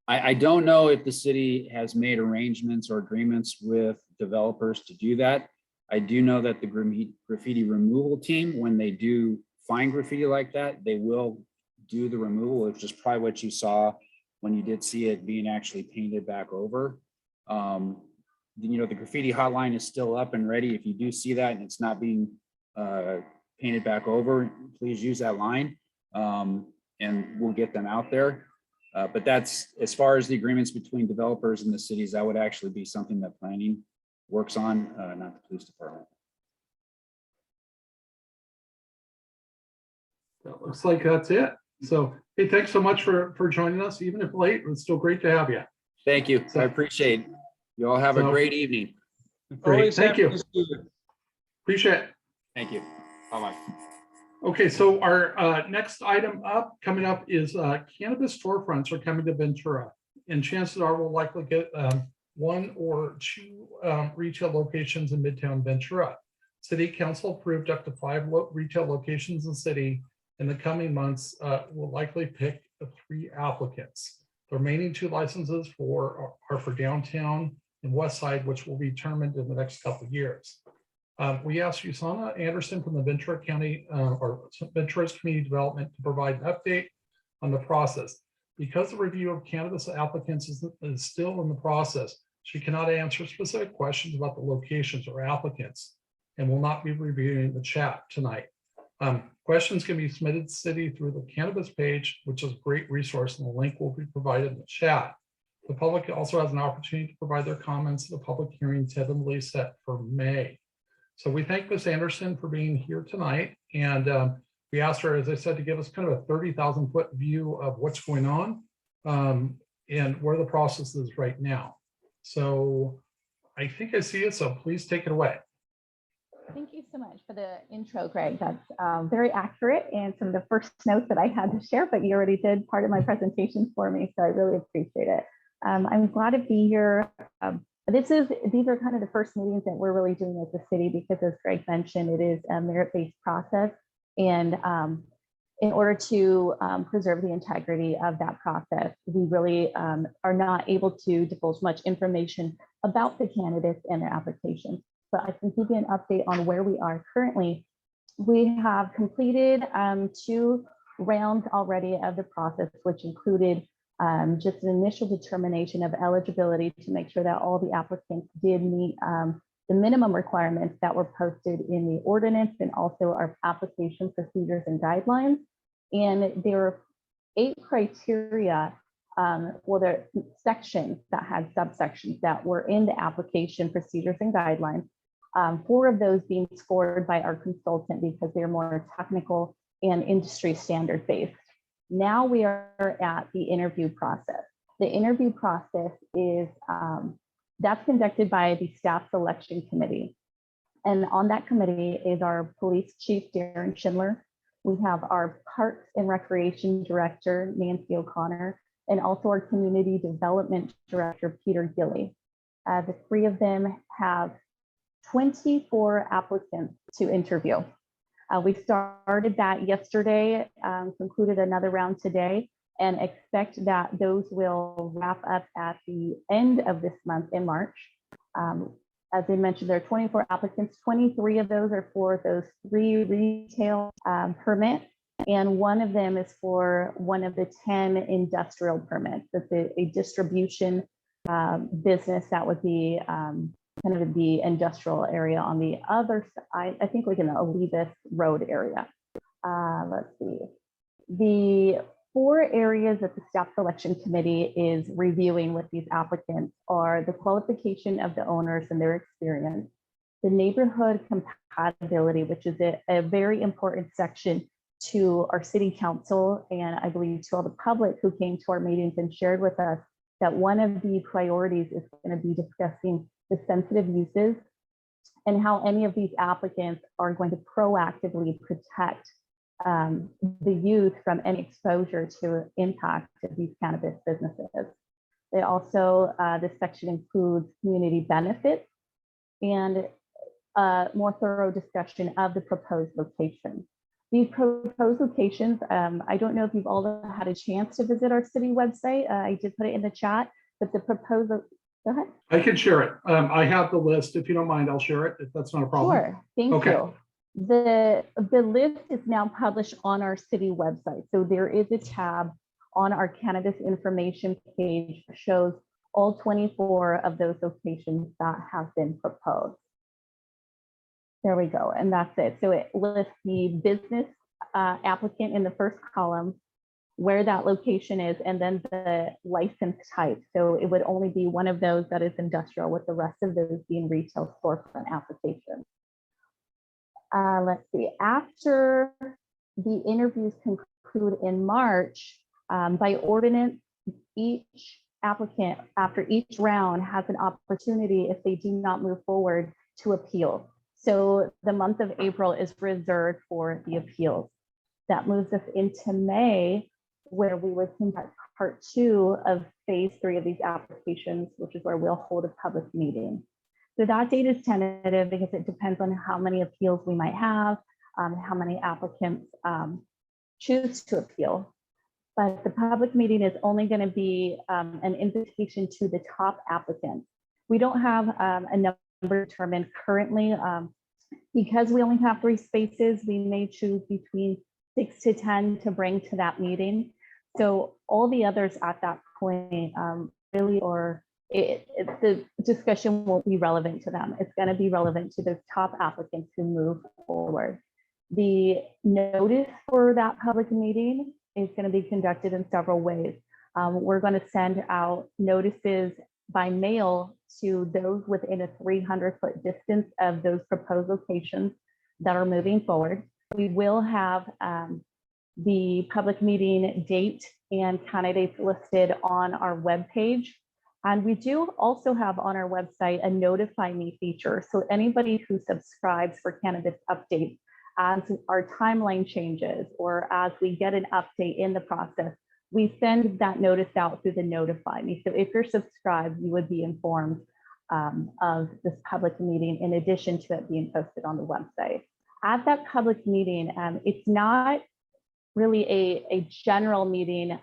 I don't know if the city has made arrangements or agreements with developers to do that. I do know that the graffiti removal team, when they do find graffiti like that, they will do the removal, which is probably what you saw when you did see it being actually painted back over. You know, the graffiti hotline is still up and ready. If you do see that and it's not being painted back over, please use that line and we'll get them out there. But that's, as far as the agreements between developers and the cities, that would actually be something that planning works on, not the police department. That looks like that's it. So, hey, thanks so much for joining us, even if late. It's still great to have you. Thank you. I appreciate it. You all have a So- great evening. Great, Always thank happy you. to see you. Appreciate it. Thank you. Bye-bye. Okay, so our next item coming up is cannabis storefronts are coming to Ventura. And chances are we'll likely get 1 or 2 retail locations in Midtown Ventura. City Council approved up to 5 retail locations in the city. In the coming months, we'll likely pick 3 applicants. The remaining 2 licenses are for downtown and Westside, which will be determined in the next couple of years. We asked Yesenia Anderson from the Ventura County or Ventura's Community Development to provide an update on the process. Because the review of cannabis applicants is still in the process, she cannot answer specific questions about the locations or applicants and will not be reviewing the chat tonight. Questions can be submitted to the city through the cannabis page, which is a great resource, and the link will be provided in the chat. The public also has an opportunity to provide their comments at the public hearing tentatively set for May. So we thank Ms. Anderson for being here tonight. And we asked her, as I said, to give us kind of a 30,000-foot view of what's going on and where the process is right now. So I think I see it, so please take it away. Thank you so much for the intro, Greg. That's very accurate and some of the first notes that I had to share, but you already did part of my presentation for me, so I really appreciate it. I'm glad to be here. These are kind of the first meetings that we're really doing as a city because, as Greg mentioned, it is a merit-based process. And in order to preserve the integrity of that process, we really are not able to divulge much information about the candidates and their applications. But I can give you an update on where we are currently. We have completed 2 rounds already of the process, which included just an initial determination of eligibility to make sure that all the applicants did meet the minimum requirements that were posted in the ordinance and also our application procedures and guidelines. And there are 8 criteria well, there are sections that had subsections that were in the application procedures and guidelines. 4 of those being scored by our consultant because they're more technical and industry standard based. Now we are at the interview process. The interview process is That's conducted by the Staff Selection Committee. And on that committee is our Police Chief, Darren Schindler. We have our Parks and Recreation Director, Nancy O'Connor, and also our Community Development Director, Peter Gilly. The three of them have 24 applicants to interview. We started that yesterday, concluded another round today, and expect that those will wrap up at the end of this month in March. As I mentioned, there are 24 applicants. 23 of those are for those 3 retail permits, and one of them is for one of the 10 industrial permits. That's a distribution business that would be kind of the industrial area on the other side, I think like in the Olivas Road area. Let's see. The 4 areas that the Staff Selection Committee is reviewing with these applicants are the qualification of the owners and their experience, the neighborhood compatibility, which is a very important section to our city council, and I believe to all the public who came to our meetings and shared with us that one of the priorities is going to be discussing the sensitive uses and how any of these applicants are going to proactively protect the youth from any exposure to impact of these cannabis businesses. They also, this section includes community benefits and more thorough discussion of the proposed locations. These proposed locations, I don't know if you've all had a chance to visit our city website. I did put it in the chat, but the proposal, go ahead. I can share it. I have the list. If you don't mind, I'll share it if that's not a problem. Sure, thank Okay. you. The list is now published on our city website. So there is a tab on our cannabis information page that shows all 24 of those locations that have been proposed. There we go, and that's it. So it lists the business applicant in the first column, where that location is, and then the license type. So it would only be one of those that is industrial, with the rest of those being retail storefront applications. Let's see, after the interviews conclude in March, by ordinance, each applicant after each round has an opportunity, if they do not move forward, to appeal. So the month of April is reserved for the appeals. That moves us into May, where we would conduct part 2 of phase 3 of these applications, which is where we'll hold a public meeting. So that date is tentative because it depends on how many appeals we might have, how many applicants choose to appeal. But the public meeting is only going to be an invitation to the top applicants. We don't have a number determined currently. Because we only have 3 spaces, we may choose between 6 to 10 to bring to that meeting. So all the others at that point really, or the discussion won't be relevant to them. It's going to be relevant to the top applicants who move forward. The notice for that public meeting is going to be conducted in several ways. We're going to send out notices by mail to those within a 300-foot distance of those proposed locations that are moving forward. We will have the public meeting date and candidates listed on our webpage. And we do also have on our website a notify me feature. So anybody who subscribes for cannabis updates, as our timeline changes or as we get an update in the process, we send that notice out through the notify me. So if you're subscribed, you would be informed of this public meeting in addition to it being posted on the website. At that public meeting, it's not really a general meeting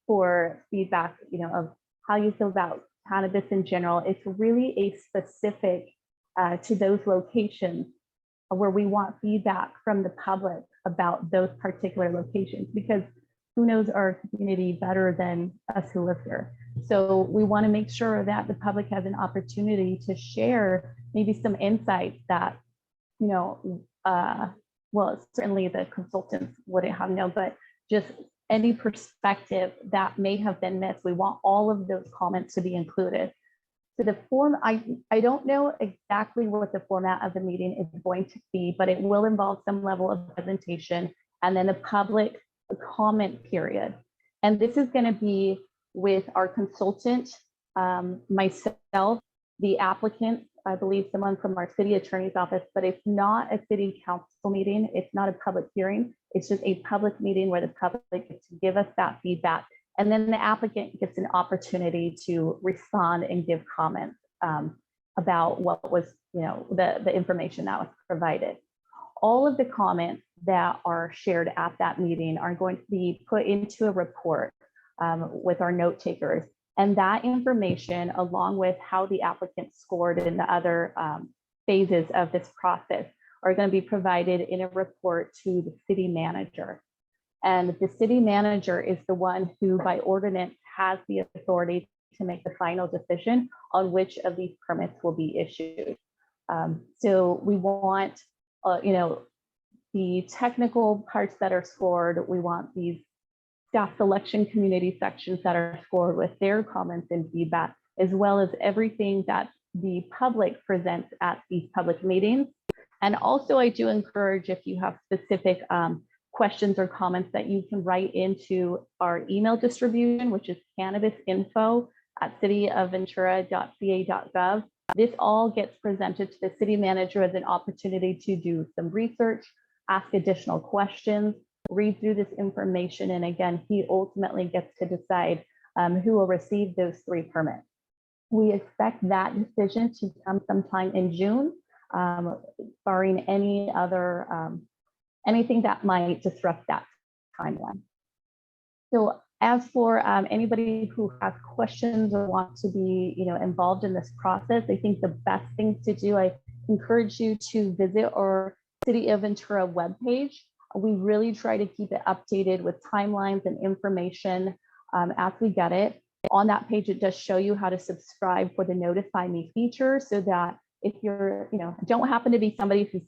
for feedback, of how you feel about cannabis in general. It's really a specific to those locations where we want feedback from the public about those particular locations, because who knows our community better than us who live here. So we want to make sure that the public has an opportunity to share maybe some insights that, well, certainly the consultants wouldn't have known, but just any perspective that may have been missed. We want all of those comments to be included. So the form, I don't know exactly what the format of the meeting is going to be, but it will involve some level of presentation and then a public comment period. And this is going to be with our consultant, myself, the applicant, I believe someone from our city attorney's office, but it's not a city council meeting. It's not a public hearing. It's just a public meeting where the public gets to give us that feedback. And then the applicant gets an opportunity to respond and give comments about what was, the information that was provided. All of the comments that are shared at that meeting are going to be put into a report with our note takers. And that information, along with how the applicant scored in the other phases of this process, are going to be provided in a report to the city manager. And the city manager is the one who, by ordinance, has the authority to make the final decision on which of these permits will be issued. So we want, the technical parts that are scored. We want these staff selection community sections that are scored with their comments and feedback, as well as everything that the public presents at these public meetings. And also, I do encourage, if you have specific questions or comments, that you can write into our email distribution, which is cannabisinfo@cityofventura.ca.gov. This all gets presented to the city manager as an opportunity to do some research, ask additional questions, read through this information, and again, he ultimately gets to decide who will receive those 3 permits. We expect that decision to come sometime in June, barring any other anything that might disrupt that timeline. So as for anybody who has questions or wants to be involved in this process, I think the best thing to do, I encourage you to visit our City of Ventura webpage. We really try to keep it updated with timelines and information as we get it. On that page, it does show you how to subscribe for the Notify Me feature, so that if you're, don't happen to be somebody who's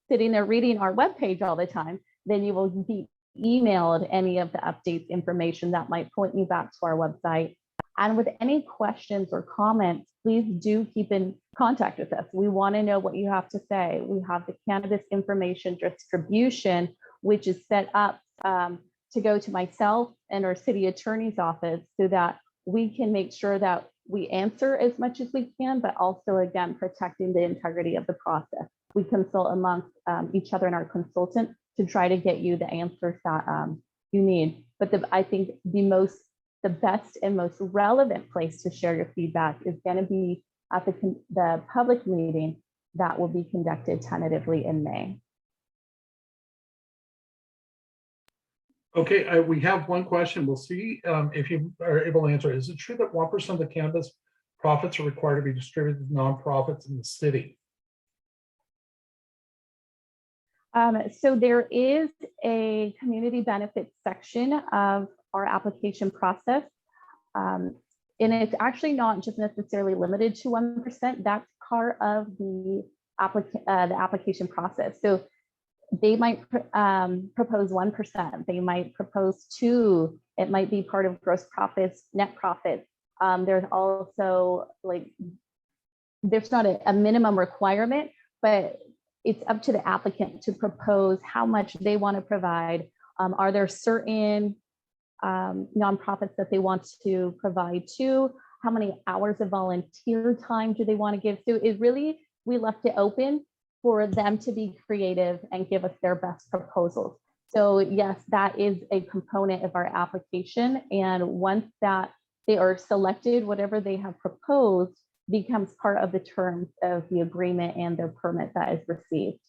sitting there reading our webpage all the time, then you will be emailed any of the updates information that might point you back to our website. And with any questions or comments, please do keep in contact with us. We want to know what you have to say. We have the cannabis information distribution, which is set up to go to myself and our city attorney's office, so that we can make sure that we answer as much as we can, but also, again, protecting the integrity of the process. We consult amongst each other and our consultant to try to get you the answers that you need. But I think the best and most relevant place to share your feedback is going to be at the public meeting that will be conducted tentatively in May. Okay, we have one question. We'll see if you are able to answer. Is it true that 1% of the cannabis profits are required to be distributed to nonprofits in the city? So there is a community benefits section of our application process. And it's actually not just necessarily limited to 1%. That's part of the application process. So they might propose 1%. They might propose 2%. It might be part of gross profits, net profits. There's also there's not a minimum requirement, but it's up to the applicant to propose how much they want to provide. Are there certain nonprofits that they want to provide to? How many hours of volunteer time do they want to give to? We left it open for them to be creative and give us their best proposals. So yes, that is a component of our application. And once that they are selected, whatever they have proposed becomes part of the terms of the agreement and their permit that is received.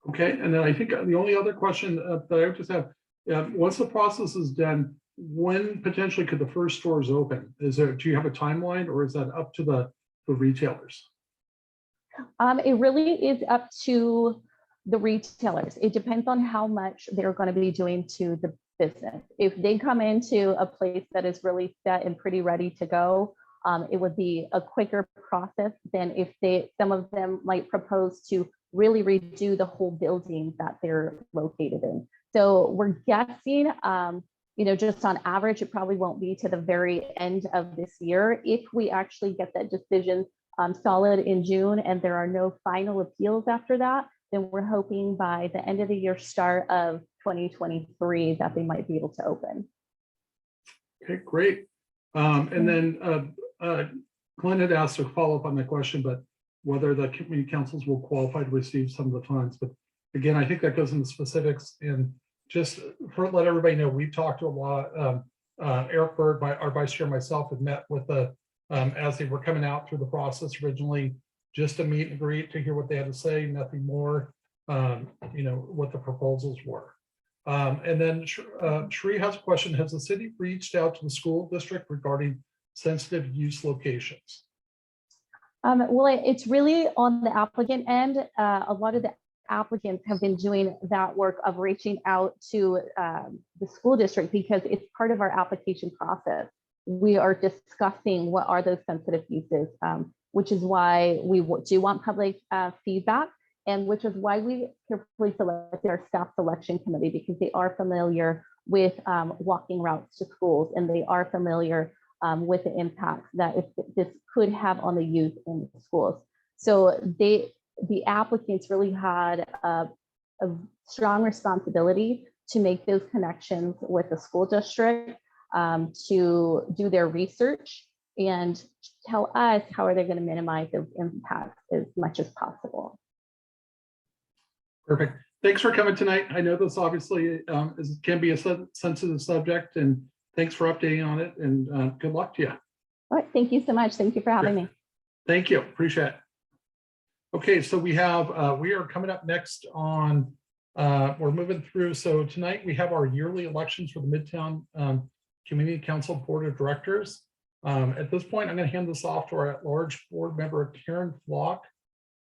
Okay, and then I think the only other question that I would just have, once the process is done, when potentially could the first stores open? Do you have a timeline, or is that up to the retailers? It really is up to the retailers. It depends on how much they're going to be doing to the business. If they come into a place that is really set and pretty ready to go, it would be a quicker process than if some of them might propose to really redo the whole building that they're located in. So we're guessing, just on average, it probably won't be to the very end of this year. If we actually get that decision solid in June and there are no final appeals after that, then we're hoping by the end of the year, start of 2023, that they might be able to open. Okay, great. And then Glenn had asked to follow up on that question, but whether the community councils will qualify to receive some of the funds. But again, I think that goes into specifics. And just for let everybody know, we've talked to a lot. Eric Berg, our vice chair, myself, had met with the as they were coming out through the process originally, just to meet and greet, to hear what they had to say, nothing more. What the proposals were. And then Sheree has a question. Has the city reached out to the school district regarding sensitive use locations? Well, it's really on the applicant end. A lot of the applicants have been doing that work of reaching out to the school district because it's part of our application process. We are discussing what are those sensitive uses, which is why we do want public feedback, and which is why we carefully selected our staff selection committee, because they are familiar with walking routes to schools, and they are familiar with the impacts that this could have on the youth in the schools. So the applicants really had a strong responsibility to make those connections with the school district, to do their research and tell us how are they going to minimize those impacts as much as possible. Perfect. Thanks for coming tonight. I know this obviously can be a sensitive subject, and thanks for updating on it, and good luck to you. All right, thank you so much. Thank you for having me. Thank you. Appreciate it. Okay, so we are coming up next on, we're moving through. So tonight we have our yearly elections for the Midtown Community Council Board of Directors. At this point, I'm going to hand this off to our at-large board member, Karen Flock,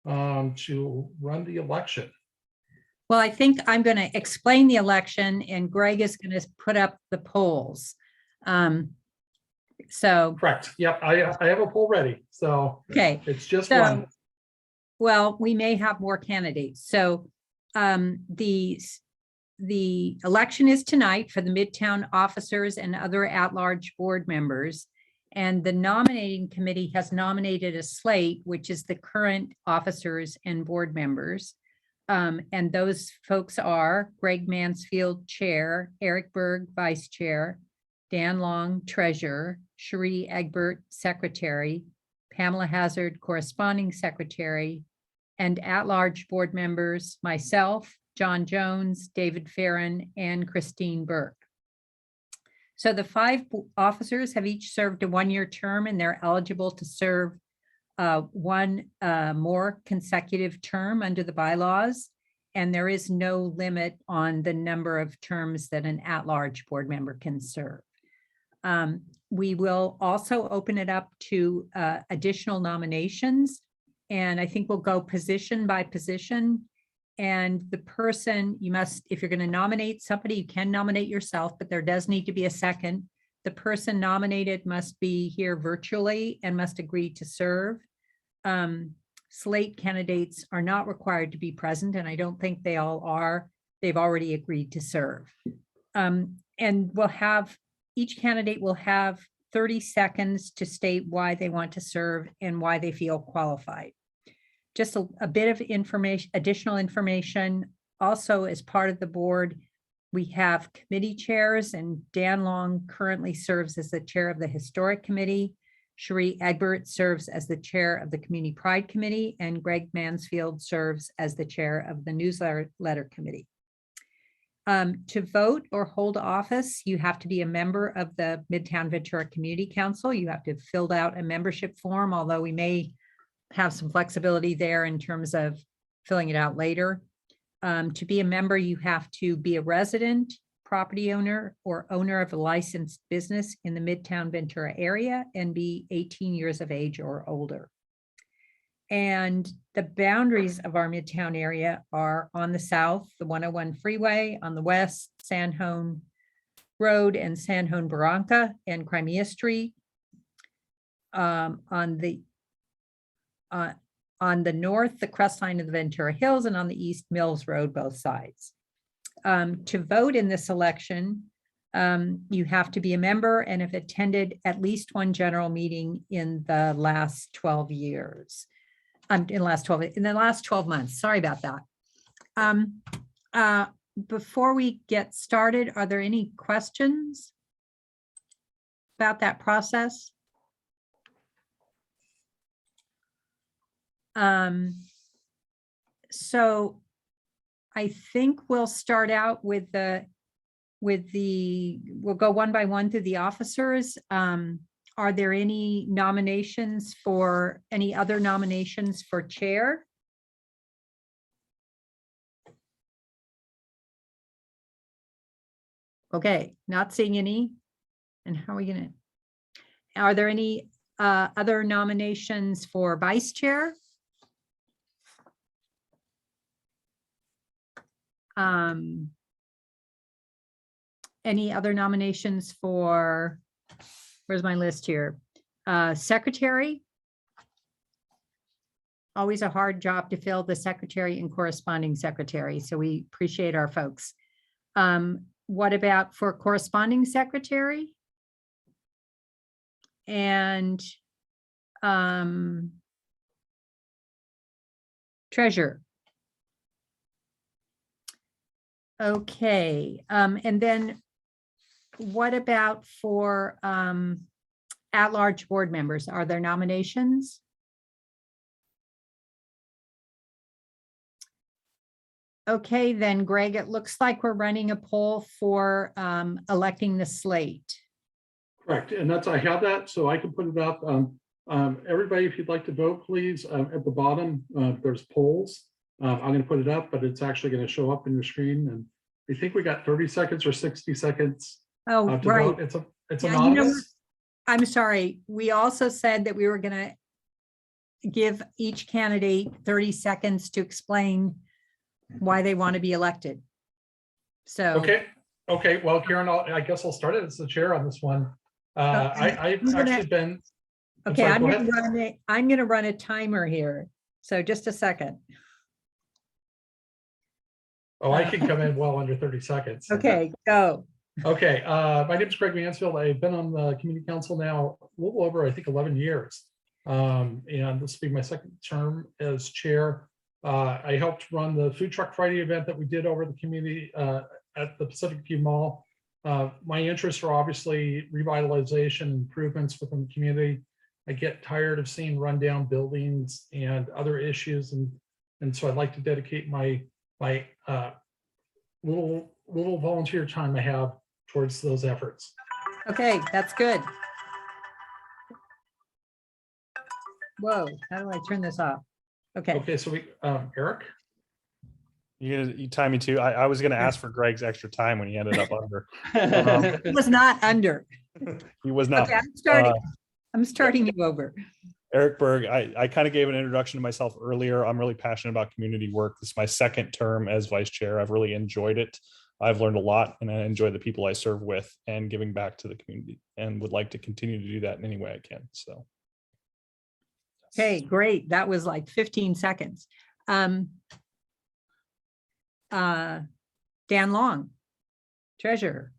to run the election. Well, I think I'm going to explain the election and Gregg is going to put up the polls. So. Correct. Yep. I have a poll ready. So Okay. It's just so, one. Well, we may have more candidates. So the election is tonight for the Midtown officers and other at-large board members. And the nominating committee has nominated a slate, which is the current officers and board members. And those folks are Gregg Mansfield, Chair, Derrick Brunk, Vice Chair, Dan Long, Treasurer, Cherie Egbert, Secretary, Pamela Hazard, Corresponding Secretary, and at-large board members, myself, John Jones, David Farron, and Christine Burke. So the 5 officers have each served a 1-year term, and they're eligible to serve one more consecutive term under the bylaws, and there is no limit on the number of terms that an at-large board member can serve. We will also open it up to additional nominations, and I think we'll go position by position. And the person, you must, if you're going to nominate somebody, you can nominate yourself, but there does need to be a second. The person nominated must be here virtually and must agree to serve. Slate candidates are not required to be present, and I don't think they all are. They've already agreed to serve. And we'll have, each candidate will have 30 seconds to state why they want to serve and why they feel qualified. Just a bit of information, additional information. Also, as part of the board, we have committee chairs, and Dan Long currently serves as the chair of the Historic Committee. Cherie Egbert serves as the chair of the Community Pride Committee, and Gregg Mansfield serves as the chair of the Newsletter Committee. To vote or hold office, you have to be a member of the Midtown Ventura Community Council. You have to have filled out a membership form, although we may have some flexibility there in terms of filling it out later. To be a member, you have to be a resident, property owner, or owner of a licensed business in the Midtown Ventura area and be 18 years of age or older. And the boundaries of our Midtown area are on the south, the 101 freeway, on the west, San Juan Road and San Juan Barranca and Crimea Street. On the north, the crest line of the Ventura Hills, and on the east, Mills Road, both sides. To vote in this election, you have to be a member and have attended at least one general meeting in the last 12 years. In the last 12 months. Sorry about that. Before we get started, are there any questions about that process? So I think we'll start out with we'll go one by one through the officers. Are there any nominations for, any other nominations for chair? Okay, not seeing any. And how are we gonna, are there any other nominations for vice chair? Any other nominations for, where's my list here? Secretary? Always a hard job to fill, the secretary and corresponding secretary, so we appreciate our folks. What about for corresponding secretary? And treasurer? Okay, and then what about for at-large board members? Are there nominations? Okay, then Greg, it looks like we're running a poll for electing the slate. Correct, and that's, I have that, so I can put it up. Everybody, if you'd like to vote, please, at the bottom, there's polls. I'm gonna put it up, but it's actually gonna show up in your screen, and I think we got 30 seconds or 60 seconds Oh, to right. vote. It's Yeah, you know, anonymous. I'm sorry. We also said that we were gonna give each candidate 30 seconds to explain why they want to be elected. So. Okay, well, Karen, I guess I'll start it as the chair on this one. I've I'm gonna- actually been. Okay, sorry, I'm go gonna ahead. I'm gonna run a timer here. So just a second. Oh, I can come in well under 30 seconds. Okay, go. Okay, my name is Gregg Mansfield. I've been on the community council now a little over, I think, 11 years. And this will be my second term as chair. I helped run the Food Truck Friday event that we did over the community at the Pacific View Mall. My interests are obviously revitalization, improvements within the community. I get tired of seeing rundown buildings and other issues, and so I'd like to dedicate my little volunteer time I have towards those efforts. Okay, that's good. Whoa, how do I turn this off? Okay, Okay, so we, Eric? You time me too. I was going to ask for Greg's extra time when he ended up under. it was not under. He was not. Okay, I'm starting you over. Eric Berg, I kind of gave an introduction to myself earlier. I'm really passionate about community work. This is my second term as vice chair. I've really enjoyed it. I've learned a lot, and I enjoy the people I serve with and giving back to the community, and would like to continue to do that in any way I can. So. Okay, great. That was like 15 seconds. Dan Long, treasurer.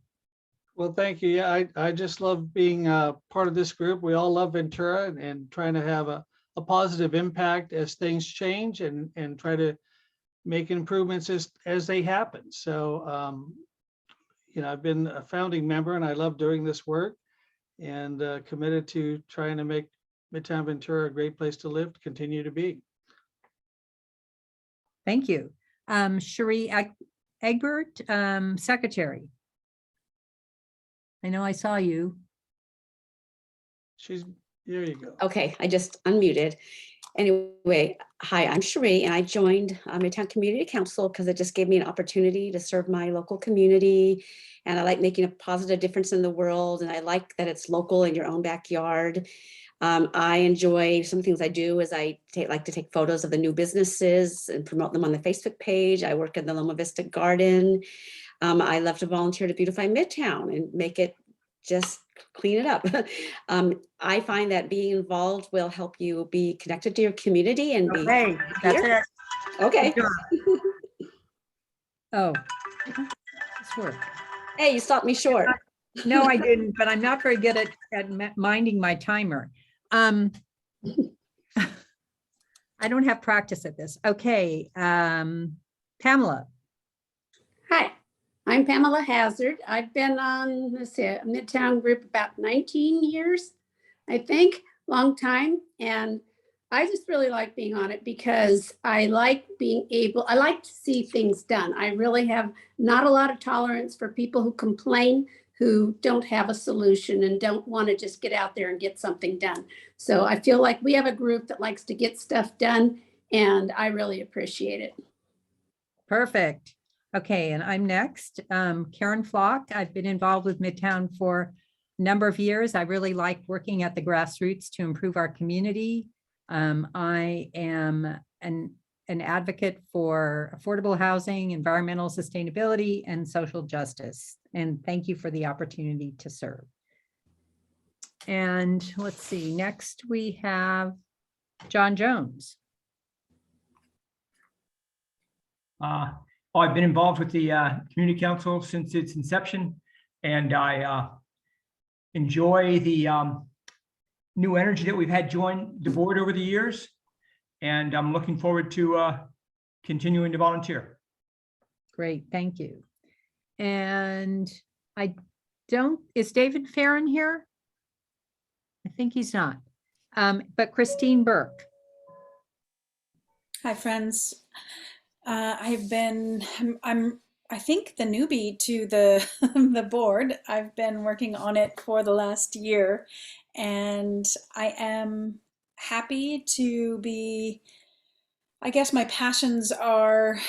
Well, thank you. Yeah, I just love being part of this group. We all love Ventura and trying to have a positive impact as things change and try to make improvements as they happen. So, I've been a founding member and I love doing this work and committed to trying to make Midtown Ventura a great place to live, continue to be. Thank you. Cherie Egbert, secretary. I know I saw you. There you go. Okay, I just unmuted. Anyway, hi, I'm Cherie, and I joined Midtown Community Council because it just gave me an opportunity to serve my local community. And I like making a positive difference in the world. And I like that it's local in your own backyard. I enjoy some things I do is I like to take photos of the new businesses and promote them on the Facebook page. I work in the Loma Vista Garden. I love to volunteer to beautify Midtown and make it just clean it up. I find that being involved will help you be connected to your community and be. Okay, that's it. Okay. Oh, this worked. Hey, you stopped me short. No, I didn't, but I'm not very good at minding my timer. I don't have practice at this. Okay, Pamela. Hi, I'm Pamela Hazard. I've been on, let's see, Midtown Group about 19 years, I think, long time. And I just really like being on it because I like I like to see things done. I really have not a lot of tolerance for people who complain, who don't have a solution and don't want to just get out there and get something done. So I feel like we have a group that likes to get stuff done, and I really appreciate it. Perfect. Okay, and I'm next. Karen Flock. I've been involved with Midtown for a number of years. I really like working at the grassroots to improve our community. I am an advocate for affordable housing, environmental sustainability, and social justice. And thank you for the opportunity to serve. And let's see, next we have John Jones. I've been involved with the Community Council since its inception, and I enjoy the new energy that we've had join the board over the years, and I'm looking forward to continuing to volunteer. Great, thank you. And is David Farron here? I think he's not, but Christine Burke. Hi, friends. I think the newbie to the the board. I've been working on it for the last year, and I am happy to be, I guess my passions are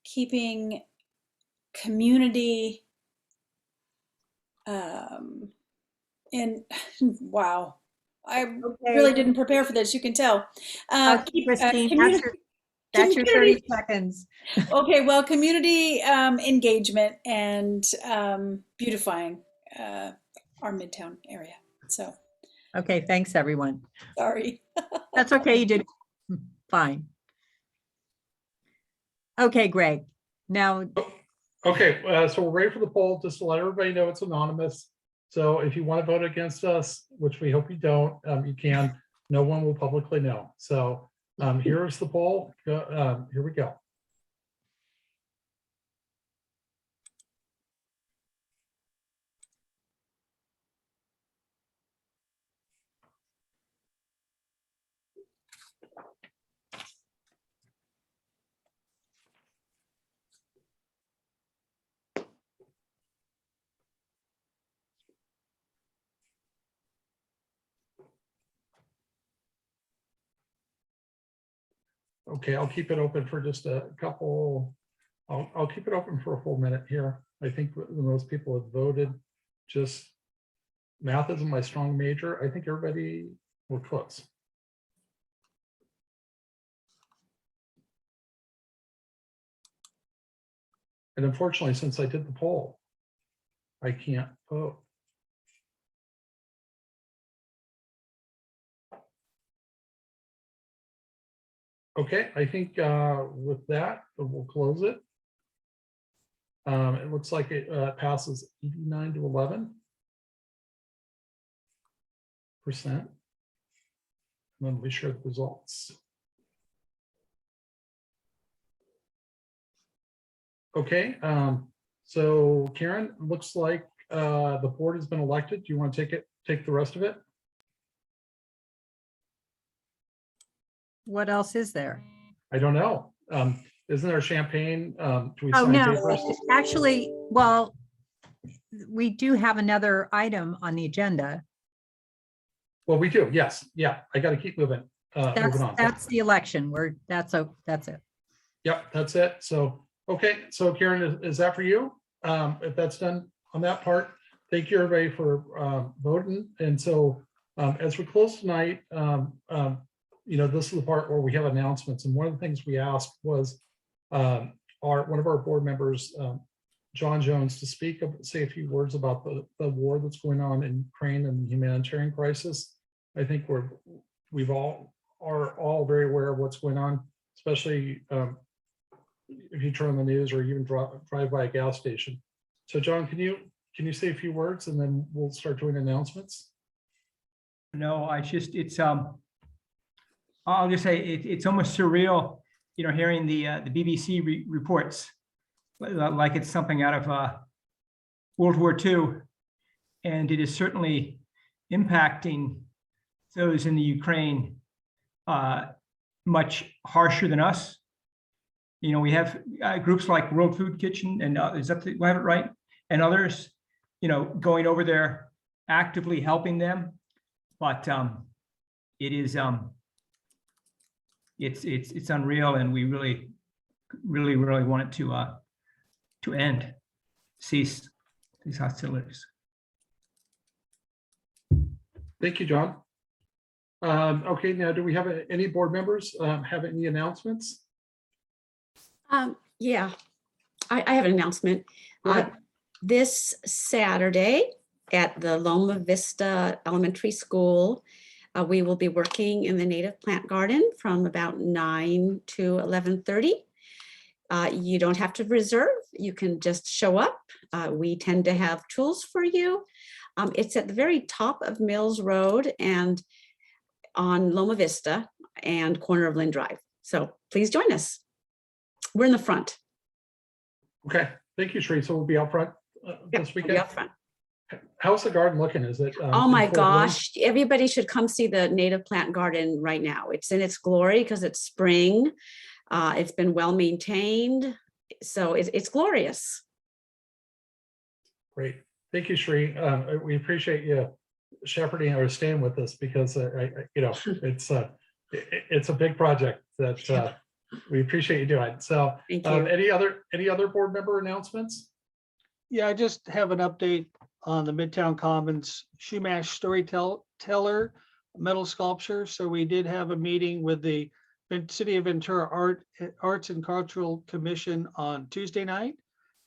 keeping community wow. I really didn't prepare for this, you can tell. Christine, that's your 30 seconds. Okay, well, community engagement and beautifying our Midtown area. So. Okay, thanks, everyone. Sorry. That's okay, you did fine. Okay, Greg, now. Okay, so we're ready for the poll, just to let everybody know it's anonymous. So if you want to vote against us, which we hope you don't, you can. No one will publicly know. So here's the poll. Here we go. Okay, I'll keep it open for just a couple. I'll keep it open for a full minute here. I think most people have voted. Just math isn't my strong major. I think everybody, we're close. And unfortunately, since I did the poll, I can't vote. Okay, I think with that, we'll close it. It looks like it passes 89 to 11%. And then we share the results. Okay, so Karen, looks like the board has been elected. Do you want to take the rest of it? What else is there? I don't know. Isn't there champagne? Do we Oh, sign no, papers? actually, well, we do have another item on the agenda. Well, we do. Yes. Yeah. I got to keep moving. Moving on. That's the election. That's it. Yep. That's it. So, okay. So Karen, is that for you? If that's done on that part, thank you everybody for voting. And so as we close tonight, this is the part where we have announcements. And one of the things we asked was one of our board members, John Jones, to say a few words about the war that's going on in Ukraine and the humanitarian crisis. I think we are all very aware of what's going on, especially if you turn on the news or even drive by a gas station. So John, can you say a few words and then we'll start doing announcements? No, I'll just say it's almost surreal, hearing the BBC reports like it's something out of World War II. And it is certainly impacting those in the Ukraine much harsher than us. You know, we have groups like World Food Kitchen and is that do I have it right? And others, you know, going over there, actively helping them. But it is it's unreal, and we really want it to end, cease these hostilities. Thank you, John. Okay, now do we have any board members have any announcements? Yeah, I have an announcement. Go ahead. This Saturday at the Loma Vista Elementary School, we will be working in the native plant garden from about 9 to 11:30. You don't have to reserve. You can just show up. We tend to have tools for you. It's at the very top of Mills Road and on Loma Vista and corner of Lynn Drive. So please join us. We're in the front. Okay, thank you, Sheree. So we'll be out front Yep, this we'll be weekend. out front. How's the garden looking? Is it? Oh in my full bloom? gosh, everybody should come see the native plant garden right now. It's in its glory because it's spring. It's been well maintained. So it's glorious. Great. Thank you, Sheree. We appreciate you shepherding or staying with us because, you know, it's a big project that we appreciate you doing. So Thank you. any other board member announcements? Yeah, I just have an update on the Midtown Commons Shumash Storyteller metal sculpture. So we did have a meeting with the City of Ventura Arts and Cultural Commission on Tuesday night.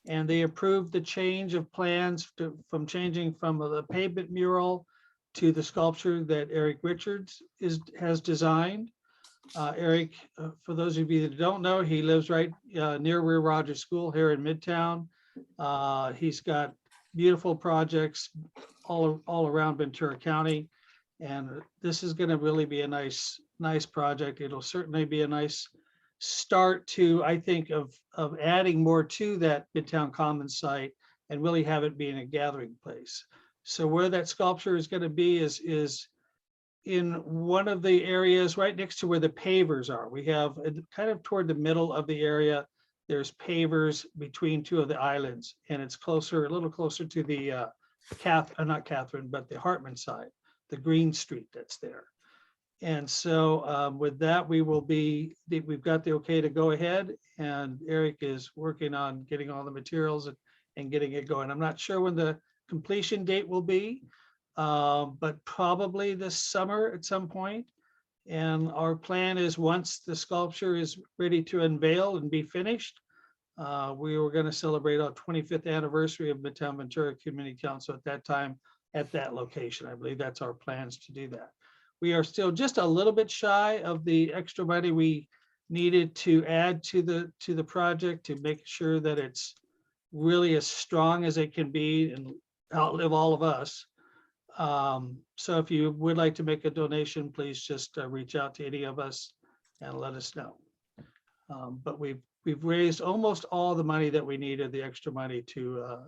And they approved the change of plans from changing from the pavement mural to the sculpture that Eric Richards has designed. Eric, for those of you that don't know, he lives right near Rear Rogers School here in Midtown. He's got beautiful projects all around Ventura County. And this is going to really be a nice project. It'll certainly be a nice start to, I think, of adding more to that Midtown Commons site and really have it being a gathering place. So where that sculpture is going to be is in one of the areas right next to where the pavers are. We have kind of toward the middle of the area, there's pavers between two of the islands, and it's closer, a little closer to the not Catherine, but the Hartman side, the Green Street that's there. And so with that, we've got the okay to go ahead, and Eric is working on getting all the materials and getting it going. I'm not sure when the completion date will be, but probably this summer at some point. And our plan is once the sculpture is ready to unveil and be finished, we were going to celebrate our 25th anniversary of Midtown Ventura Community Council at that time at that location. I believe that's our plans to do that. We are still just a little bit shy of the extra money we needed to add to the project to make sure that it's really as strong as it can be and outlive all of us. So if you would like to make a donation, please just reach out to any of us and let us know. But we've raised almost all the money that we needed, the extra money to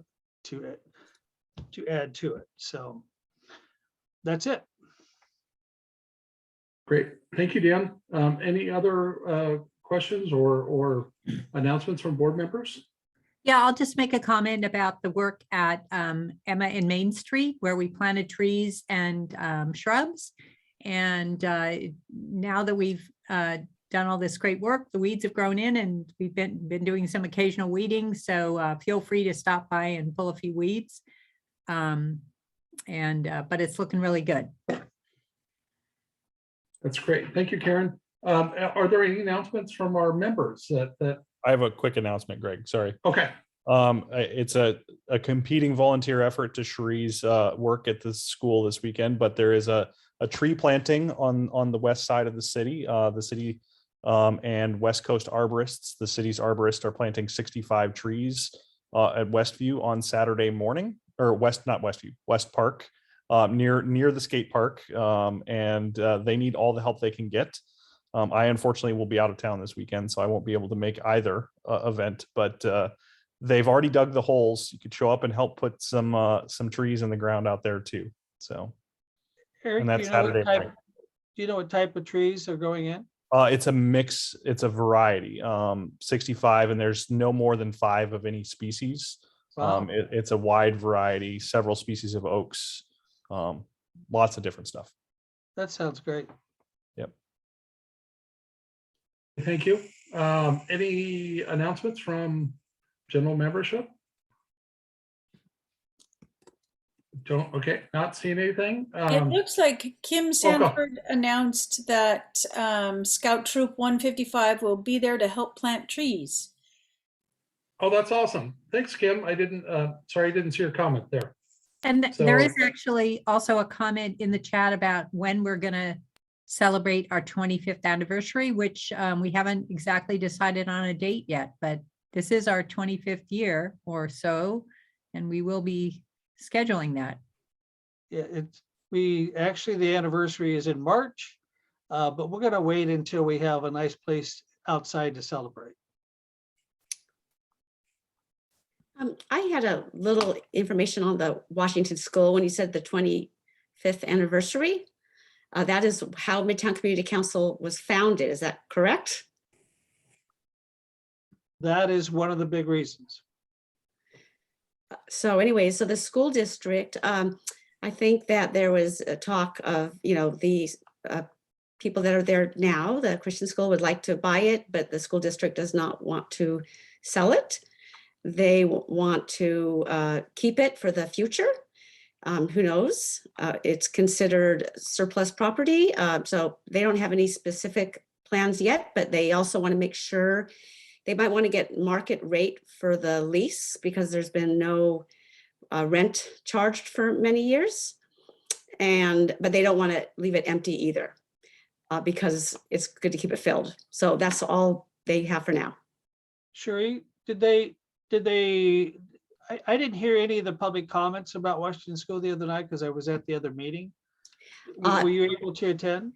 add to it. So that's it. Great. Thank you, Dan. Any other questions or announcements from board members? Yeah, I'll just make a comment about the work at Emma and Main Street, where we planted trees and shrubs. And now that we've done all this great work, the weeds have grown in, and we've been doing some occasional weeding. So feel free to stop by and pull a few weeds. But it's looking really good. That's great. Thank you, Karen. Are there any announcements from our members that I have a quick announcement, Greg. Sorry. Okay. It's a competing volunteer effort to Sheree's work at the school this weekend, but there is a tree planting on the west side of the city. The city and West Coast arborists, the city's arborists, are planting 65 trees at Westview on Saturday morning, or West Park, near the skate park, and they need all the help they can get. I unfortunately will be out of town this weekend, so I won't be able to make either event, but they've already dug the holes. You could show up and help put some trees in the ground out there too. So, Eric, and do that's you know what Saturday type, night. do you know what type of trees are going in? It's a mix, it's a variety, 65, and there's no more than 5 of any species. Wow. It's a wide variety, several species of oaks, lots of different stuff. That sounds great. Yep. Thank you. Any announcements from general membership? Okay, not seeing anything. It looks like Kim Sanford announced that Scout Troop 155 will be there to help plant trees. Oh, that's awesome. Thanks, Kim. I didn't, sorry, I didn't see your comment there. And there So- is actually also a comment in the chat about when we're going to celebrate our 25th anniversary, which we haven't exactly decided on a date yet, but this is our 25th year or so, and we will be scheduling that. Yeah, actually, the anniversary is in March, but we're gonna wait until we have a nice place outside to celebrate. I had a little information on the Washington School when you said the 25th anniversary. That is how Midtown Community Council was founded. Is that correct? That is one of the big reasons. So anyway, so the school district, I think that there was a talk of, the people that are there now, the Christian school would like to buy it, but the school district does not want to sell it. They want to keep it for the future. Who knows? It's considered surplus property. So they don't have any specific plans yet, but they also want to make sure they might want to get market rate for the lease because there's been no rent charged for many years. But they don't want to leave it empty either because it's good to keep it filled. So that's all they have for now. Sherry, I didn't hear any of the public comments about Washington School the other night because I was at the other meeting. Were you able to attend?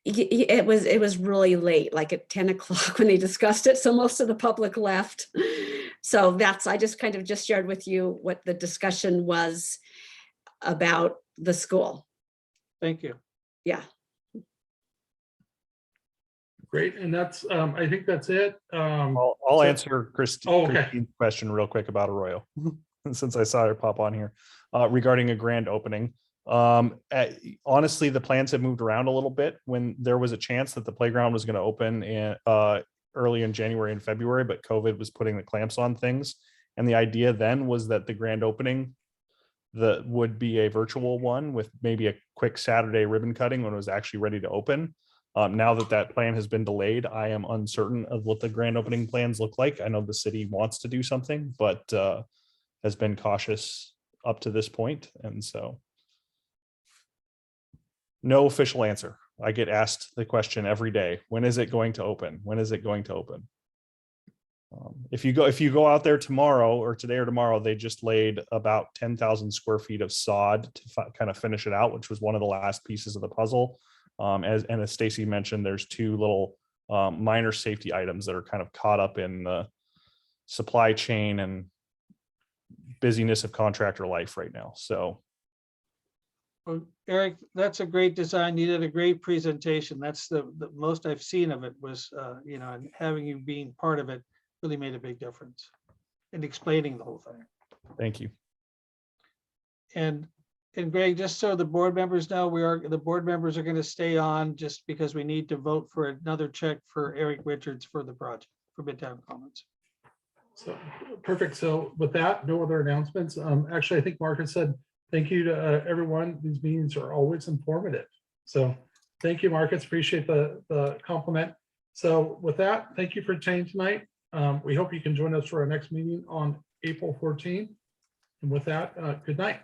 It was really late, like at 10 o'clock when they discussed it. So most of the public left. So I just kind of just shared with you what the discussion was about the school. Thank you. Yeah. Great, and that's, I think that's it. I'll answer Oh, okay. Christine's question real quick about Arroyo, since I saw her pop on here, regarding a grand opening. Honestly, the plans have moved around a little bit. When there was a chance that the playground was going to open early in January and February, but COVID was putting the clamps on things. And the idea then was that the grand opening would be a virtual one with maybe a quick Saturday ribbon cutting when it was actually ready to open. Now that plan has been delayed, I am uncertain of what the grand opening plans look like. I know the city wants to do something, but has been cautious up to this point. And so no official answer. I get asked the question every day, when is it going to open? When is it going to open? If you go out there tomorrow or today or tomorrow, they just laid about 10,000 square feet of sod to kind of finish it out, which was one of the last pieces of the puzzle. As Stacey mentioned, there's 2 little minor safety items that are kind of caught up in the supply chain and busyness of contractor life right now. So, Well, Eric, that's a great design. You did a great presentation. That's the most I've seen of it was, and having you being part of it really made a big difference in explaining the whole thing. thank you. And Greg, just so the board members know, the board members are going to stay on just because we need to vote for another check for Eric Richards for the project for Midtown Commons. So perfect. So with that, no other announcements. Actually, I think Marcus said thank you to everyone. These meetings are always informative. So thank you, Marcus. Appreciate the compliment. So with that, thank you for attending tonight. We hope you can join us for our next meeting on April 14th. And with that, good night.